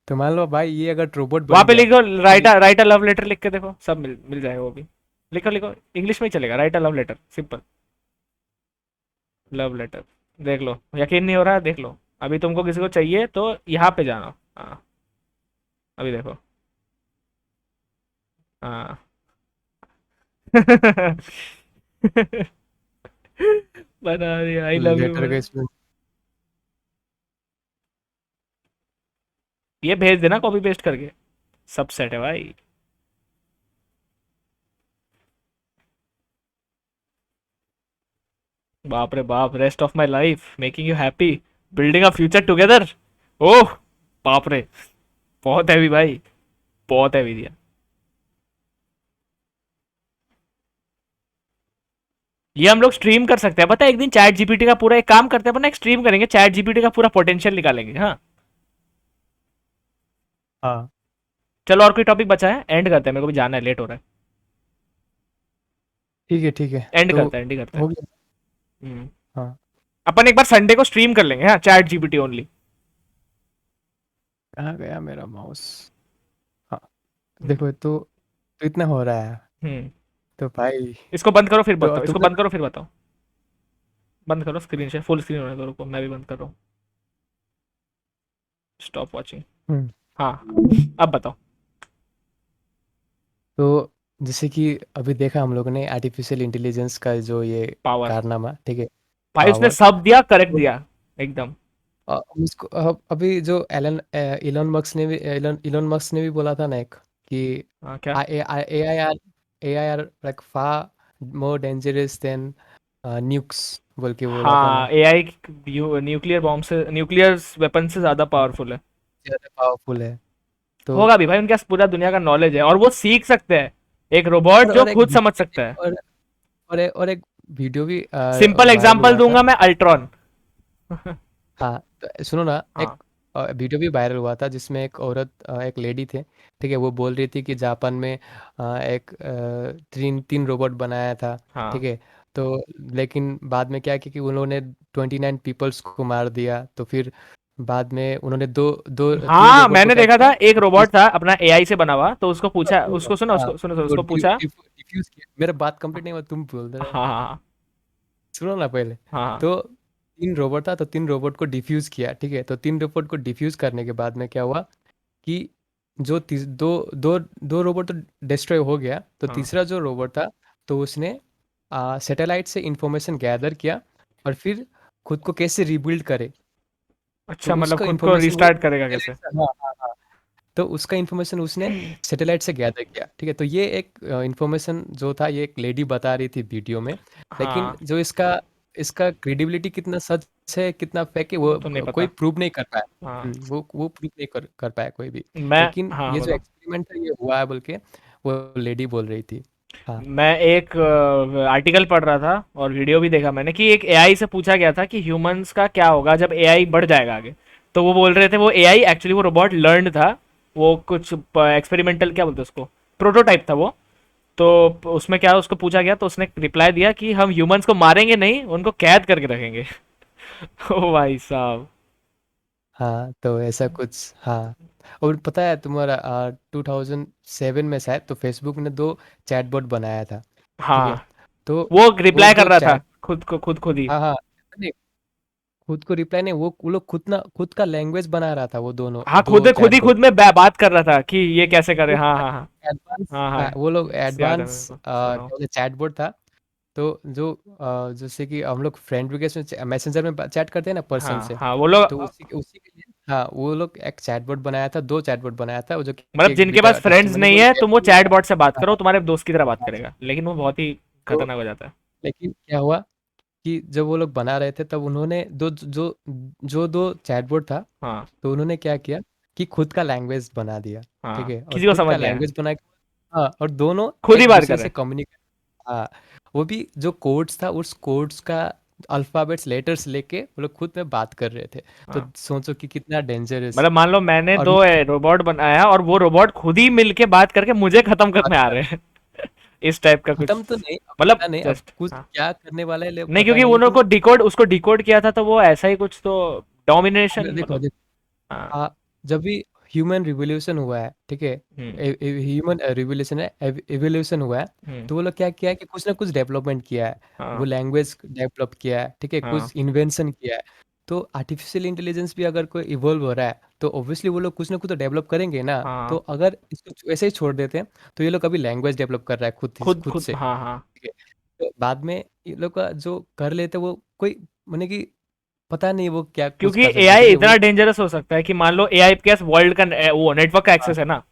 तो मान लो भाई ये अगर रोबोट वहां बन पे गया, लिखो, ठीक है। राइट अ लव लेटर लिख के देखो, सब मिल जाएगा वो भी। लिखो लिखो, इंग्लिश में ही चलेगा, write a love letter, simple. Love letter, देख लो, यकीन नहीं हो रहा है, देख लो। अभी तुमको किसी को चाहिए तो यहाँ पे जाना, हाँ। अभी देखो, हाँ। बता दिया, आई लव यू। लेटर का इसमें। ये भेज देना कॉपी पेस्ट करके, सब सेट है भाई। बाप रे बाप, rest of my life making you happy, building a future together. Oh, बाप रे, बहुत हैवी भाई, बहुत हैवी दिया। ये हम लोग स्ट्रीम कर सकते हैं, पता है, एक दिन चैट जीपीटी का पूरा एक काम करते हैं, अपना एक स्ट्रीम करेंगे, चैट जीपीटी का पूरा पोटेंशियल निकालेंगे, हाँ। हाँ, चलो, और कोई टॉपिक बचा है, एंड करते हैं, मेरे को भी जाना है, लेट हो रहा ठीक है, ठीक है, है, एंड तो करते हैं, एंड ही करते हैं। हो गया। हम्म। हाँ, अपन एक बार संडे को स्ट्रीम कर लेंगे, हाँ, चैट जीपीटी ओनली। कहाँ गया मेरा माउस? हाँ, देखो तो इतना हो रहा है। हम्म। तो भाई, इसको बंद करो फिर तो बताओ, इसको तुमने। बंद करो फिर बताओ। बंद करो स्क्रीन शेयर, फुल स्क्रीन होने दो, रुको मैं भी बंद कर रहा हूँ। Stop watching. हम्म हाँ, अब बताओ। तो जैसे कि अभी देखा हम लोगों ने आर्टिफिशियल इंटेलिजेंस का जो ये पावर, कारनामा, ठीक है। भाई उसने पावर। सब दिया, करेक्ट तो दिया, एकदम। उसको अभी जो इलोन मस्क ने भी इलोन मस्क ने भी बोला था ना एक, कि हाँ, क्या? AI are like far more dangerous than nukes, बोल के बोला था हाँ, ना। एआई न्यूक्लियर बॉम्ब से, न्यूक्लियर वेपन से ज्यादा पावरफुल है। ज्यादा पावरफुल है। तो होगा भी भाई, उनके पास पूरा दुनिया का नॉलेज है, और वो सीख सकते हैं, एक रोबोट जो और एक खुद समझ सकता है। और एक वीडियो भी सिंपल वायरल एग्जांपल हुआ था। दूंगा मैं, अल्ट्रॉन। हाँ, तो सुनो ना, एक हाँ, वीडियो भी वायरल हुआ था जिसमें एक औरत, एक लेडी थे, ठीक है। वो बोल रही थी कि जापान में एक तीन तीन रोबोट बनाया था, ठीक हाँ, है। तो लेकिन बाद में क्या किया कि उन्होंने 29 पीपल्स को मार दिया। तो फिर बाद में उन्होंने दो दो तीन हाँ, रोबोट को मैंने क्या देखा किया, था, एक रोबोट डिफ्यूज। था अपना एआई से बना हुआ, तो उसको पूछा, उसको सुना, हाँ, उसको सुनो सुनो, तो उसको पूछा। डिफ्यूज किया। मेरा बात कंप्लीट नहीं हुआ, तुम बोल रहे हो। हाँ, हाँ, सुनो ना पहले। हाँ, तो तीन रोबोट था, तो तीन रोबोट को डिफ्यूज किया, ठीक है। तो तीन रोबोट को डिफ्यूज करने के बाद में क्या हुआ कि दो दो दो रोबोट तो डिस्ट्रॉय हो गया। तो हाँ। तीसरा जो रोबोट था, तो उसने सैटेलाइट से इंफॉर्मेशन गैदर किया, और फिर खुद को कैसे रिबिल्ड करे। तो अच्छा, मतलब उसका खुद को इंफॉर्मेशन वो रिस्टार्ट करेगा सैटेलाइट कैसे? से, हाँ हाँ हाँ, तो उसका इंफॉर्मेशन उसने सैटेलाइट से गैदर किया, ठीक है। तो ये एक इंफॉर्मेशन जो था, ये एक लेडी बता रही थी वीडियो में। लेकिन हाँ, जो इसका इसका क्रेडिबिलिटी कितना सच है कितना फेक है, वो वो तो नहीं कोई पता। प्रूव नहीं कर पाया। हाँ, वो प्रूव नहीं कर पाया कोई भी। मैं, लेकिन हाँ हाँ, ये जो बताओ। एक्सपेरिमेंट है ये हुआ है बोल के वो लेडी बोल रही थी। हाँ, मैं एक आर्टिकल पढ़ रहा था और वीडियो भी देखा मैंने, कि एक एआई से पूछा गया था कि ह्यूमंस का क्या होगा जब एआई बढ़ जाएगा आगे। तो वो बोल रहे थे, वो एआई एक्चुअली वो रोबोट लर्न था, वो कुछ एक्सपेरिमेंटल, क्या बोलते हैं उसको, प्रोटोटाइप था वो। तो उसमें क्या, उसको पूछा गया तो उसने रिप्लाई दिया कि हम ह्यूमंस को मारेंगे नहीं, उनको कैद करके रखेंगे। ओ भाई साहब। हाँ, तो ऐसा कुछ, हाँ। और पता है तुम्हारा 2007 में शायद, तो फेसबुक ने दो चैटबॉट बनाया था, ठीक है। हाँ, तो वो वो रिप्लाई कर जो रहा था चैट, खुद को, खुद ही। हाँ हाँ, नहीं, खुद को रिप्लाई नहीं, वो लोग खुद का लैंग्वेज बना रहा था, वो दोनों हाँ, दो खुद ही खुद चैटबॉट। में बात कर रहा था कि ये कैसे करे, वो हाँ हाँ हाँ। एडवांस, हाँ हाँ, वो लोग याद है एडवांस मेरे को, क्या सुनो। बोलते चैटबॉट था। तो जो जैसे कि हम लोग फ्रेंड रिक्वेस्ट में मैसेंजर में चैट करते हैं ना पर्सन हाँ से, हाँ, वो लोग, तो उसी उसी के लिए, हाँ, वो लोग एक चैटबॉट बनाया था, दो चैटबॉट बनाया था, वो जो कि मतलब एक जिनके पास बीटा फ्रेंड्स टेस्टिमनी नहीं वो है, तुम वो beta चैट था। बॉट से बात हाँ करो, तुम्हारे दोस्त की तरह बात हाँ, करेगा, लेकिन वो बहुत ही तो खतरनाक हो जाता है। लेकिन क्या हुआ कि जब वो लोग बना रहे थे, तब उन्होंने दो जो जो दो चैटबॉट था, हाँ, तो उन्होंने क्या किया कि खुद का लैंग्वेज बना दिया, ठीक हाँ, है, और किसी को खुद समझ का नहीं आया, लैंग्वेज बना के, हाँ, और दोनों खुद ही एक बात कर दूसरे रहे से हैं। कम्युनिकेट, हाँ, वो भी जो कोड्स था उस कोड्स का अल्फाबेट्स लेटर्स लेके वो लोग खुद में बात कर रहे थे। तो हाँ, सोचो कि कितना डेंजरस। मतलब मान लो मैंने और दो रोबोट बनाया और वो रोबोट खुद ही मिलके बात करके मुझे खत्म बात करने आ कर, रहे हैं। इस टाइप का कुछ, खत्म तो नहीं, अब मतलब पता नहीं अब जस्ट, कुछ हाँ, क्या करने वाला है लोग नहीं पता क्योंकि नहीं, उन लोगों लेकिन को डिकोड उसको डिकोड किया था तो वो ऐसा ही कुछ तो डोमिनेशन, देखो मतलब, देखो, हाँ, जब भी ह्यूमन रिवोल्यूशन हुआ है, ठीक है, हम्म, ह्यूमन रिवोल्यूशन है, एवोल्यूशन हुआ है, हम्म, तो वो लोग क्या किया है कि कुछ ना कुछ डेवलपमेंट किया है, वो हाँ, लैंग्वेज डेवलप किया है, ठीक है, हाँ, कुछ इन्वेंशन किया है। तो आर्टिफिशियल इंटेलिजेंस भी अगर कोई इवॉल्व हो रहा है तो ऑब्वियसली वो लोग कुछ ना कुछ तो डेवलप करेंगे ना। तो हाँ, अगर इसको ऐसे ही छोड़ देते हैं तो ये लोग अभी लैंग्वेज डेवलप कर रहा है खुद खुद खुद, से, हाँ, हाँ, ठीक है, तो बाद में ये लोग का जो कर लेते वो कोई, माने कि पता नहीं वो क्या कुछ क्योंकि कर सकते, एआई ठीक है, इतना वो, डेंजरस हो सकता है कि मान लो एआई के पास वर्ल्ड का वो नेटवर्क का हाँ, एक्सेस है ना,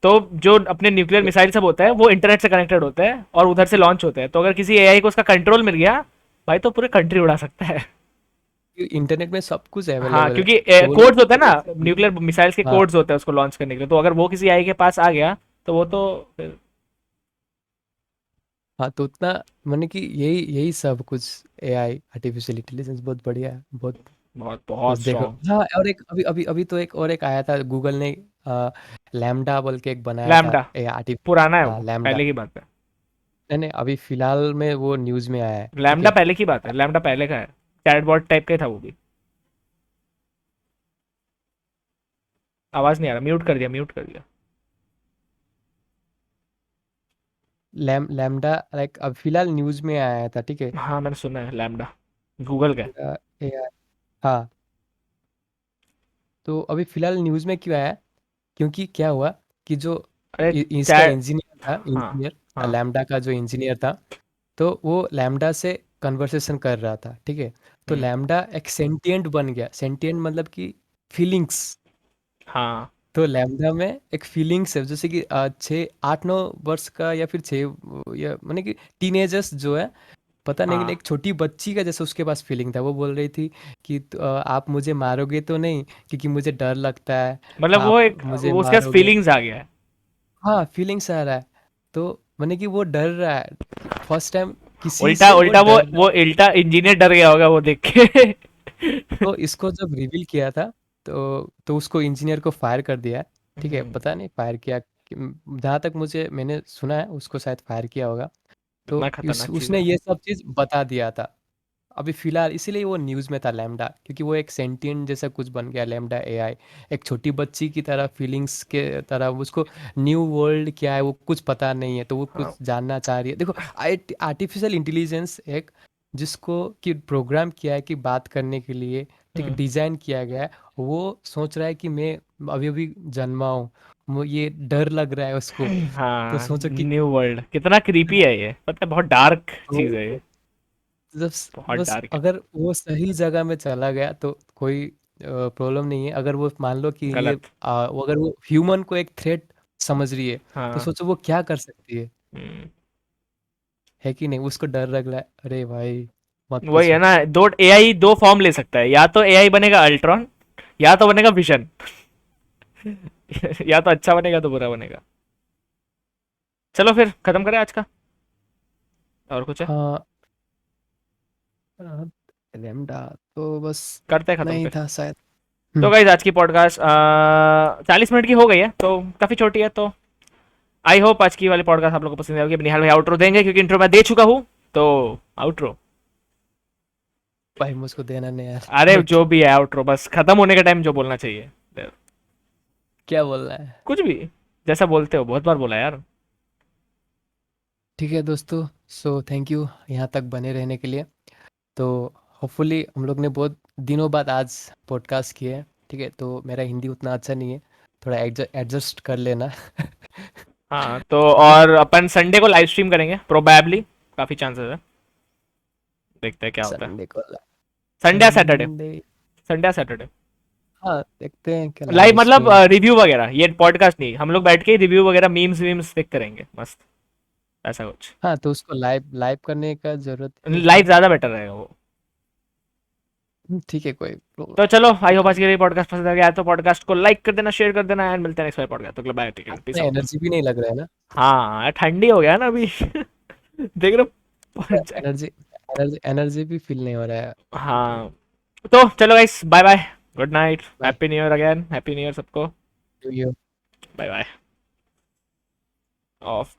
तो जो अपने न्यूक्लियर मिसाइल सब होता है वो इंटरनेट से कनेक्टेड होते हैं और उधर से लॉन्च होते हैं, तो अगर किसी एआई को उसका कंट्रोल मिल गया, भाई तो पूरे कंट्री उड़ा सकता है। इंटरनेट में सब कुछ हाँ, अवेलेबल है, क्योंकि तो वो लोग कोड्स होते हैं ना, वैसे, न्यूक्लियर मिसाइल्स के हाँ, कोड्स होते हैं उसको लॉन्च करने के लिए, तो अगर वो किसी एआई के पास आ गया तो वो तो फिर हाँ, तो उतना, मैंने कि यही यही सब कुछ, एआई आर्टिफिशियल इंटेलिजेंस बहुत बढ़िया है, बहुत बहुत कुछ बहुत देखो। स्ट्रांग। हाँ, और एक अभी अभी अभी तो एक और एक आया था, गूगल ने लैम्डा बोल के एक बनाया था, लैम्डा ए आर्टिफ पुराना है हाँ, वो, लैम्डा, पहले की बात है। नहीं नहीं, अभी फिलहाल में वो न्यूज़ में आया है, ठीक लैम्डा है। पहले की बात है, लैम्डा पहले का है, चैटबॉट टाइप का ही था वो भी। आवाज नहीं आ रहा, म्यूट कर दिया, म्यूट कर दिया। लैम्डा लाइक अब फिलहाल न्यूज़ में आया था, ठीक है। हाँ, मैंने सुना है लैम्डा, गूगल का है। एआई, हाँ, तो अभी फिलहाल न्यूज़ में क्यों आया, क्योंकि क्या हुआ कि जो अरे इसका चैट, इंजीनियर था, हाँ, इंजीनियर हाँ, लैम्डा का जो इंजीनियर था, तो वो लैम्डा से कन्वर्सेशन कर रहा था, ठीक है। तो हम्म, लैम्डा एक सेंटिएंट बन गया, सेंटिएंट मतलब कि फीलिंग्स। हाँ, तो लैम्डा में एक फीलिंग्स है, जैसे कि 6 8 9 वर्ष का या फिर 6, या मैंने कि टीनेजर्स जो है, पता नहीं, हाँ, एक छोटी बच्ची का जैसे उसके पास फीलिंग था। वो बोल रही थी कि आप मुझे मारोगे तो नहीं, क्योंकि मुझे डर लगता है, मतलब वो आप एक मुझे वो उसके मारोगे। फीलिंग्स आ गया है। हाँ, फीलिंग्स आ रहा है, तो मैंने कि वो डर रहा है फर्स्ट टाइम, किसी उल्टा से वो उल्टा वो डर रहा वो है। उल्टा इंजीनियर डर गया होगा वो देख के। तो इसको जब रिवील किया था, तो उसको इंजीनियर को फायर कर दिया है, ठीक है, हम्म, पता नहीं फायर किया जहाँ तक मुझे मैंने सुना है उसको शायद फायर किया होगा। तो इतना खतरनाक चीज उसने है। ये सब चीज़ बता दिया था अभी फिलहाल, इसीलिए वो न्यूज़ में था लैम्डा, क्योंकि वो एक सेंटिएंट जैसा कुछ बन गया लैम्डा एआई, एक छोटी बच्ची की तरह, फीलिंग्स के तरह। उसको न्यू वर्ल्ड क्या है वो कुछ पता नहीं है, तो वो कुछ हाँ, जानना चाह रही है। देखो, आर्टिफिशियल इंटेलिजेंस एक, जिसको कि प्रोग्राम किया है कि बात करने के लिए, ठीक, हम्म, डिज़ाइन किया गया है, वो सोच रहा है कि मैं अभी अभी जन्मा हूँ, ये डर लग रहा है उसको। तो हाँ, सोचो कि, न्यू वर्ल्ड कितना क्रीपी है ये, पता है, बहुत डार्क चीज है ये, जब बहुत बस डार्क है। अगर वो सही जगह में चला गया तो कोई प्रॉब्लम नहीं है। अगर वो मान लो कि ये गलत, वो अगर वो ह्यूमन को एक थ्रेट समझ रही है, तो हाँ, सोचो वो क्या कर सकती हम्म, है कि नहीं। उसको डर लग रहा है, अरे भाई मत वही है पूछो। ना, दो एआई दो फॉर्म ले सकता है, या तो एआई बनेगा अल्ट्रॉन, या तो बनेगा विजन। या तो अच्छा बनेगा तो बुरा बनेगा। चलो फिर खत्म करें आज का, और कुछ है? हाँ, लेमडा तो बस करते हैं इतना खत्म ही फिर। था शायद। तो हम्म, गाइज आज की पॉडकास्ट 40 मिनट की हो गई है, तो काफी छोटी है, तो आई होप आज की वाली पॉडकास्ट आप लोगों को पसंद आएगी। अब निहाल भाई आउट्रो देंगे क्योंकि इंट्रो मैं दे चुका हूँ, तो आउट्रो। भाई मुझको देना नहीं यार। अरे आउट, जो भी है आउट्रो, बस खत्म होने का टाइम जो बोलना चाहिए, क्या बोलना है। कुछ भी, जैसा बोलते हो, बहुत बार बोला यार। ठीक है दोस्तों, सो थैंक यू यहाँ तक बने रहने के लिए। तो होपफुली हम लोग ने बहुत दिनों बाद आज पॉडकास्ट किए हैं, ठीक है। तो मेरा हिंदी उतना अच्छा नहीं है, थोड़ा एडजस्ट कर लेना। हाँ, तो और अपन संडे को लाइव स्ट्रीम करेंगे प्रोबेबली, काफी चांसेस है, देखते हैं क्या होता है। संडे को, संडे या सैटरडे, संडे, संडे या सैटरडे हाँ देखते हैं क्या लाइव, लाइव मतलब स्ट्रीम। रिव्यू वगैरह, ये पॉडकास्ट नहीं, हम लोग बैठ के रिव्यू वगैरह मीम्स वीम्स देख करेंगे मस्त, ऐसा कुछ। हाँ, तो उसको लाइव लाइव करने का जरूरत है लाइव क्या। ज्यादा बेटर रहेगा वो। ठीक है, कोई तो चलो, आई ठीक होप है। आज की पॉडकास्ट पसंद आ गया तो पॉडकास्ट को लाइक कर देना, शेयर कर देना, एंड मिलते हैं नेक्स्ट पॉडकास्ट। तो बाय, टेक केयर, आज पीस में आउट। एनर्जी भी नहीं लग रहा है ना। हाँ, ठंडी हो गया ना अभी। देख रहे हो? एनर्जी एनर्जी भी फील नहीं हो रहा है। हाँ, तो चलो guys, bye bye, good night, bye. Happy new year again, happy new year सबको। To you. Bye bye. Of.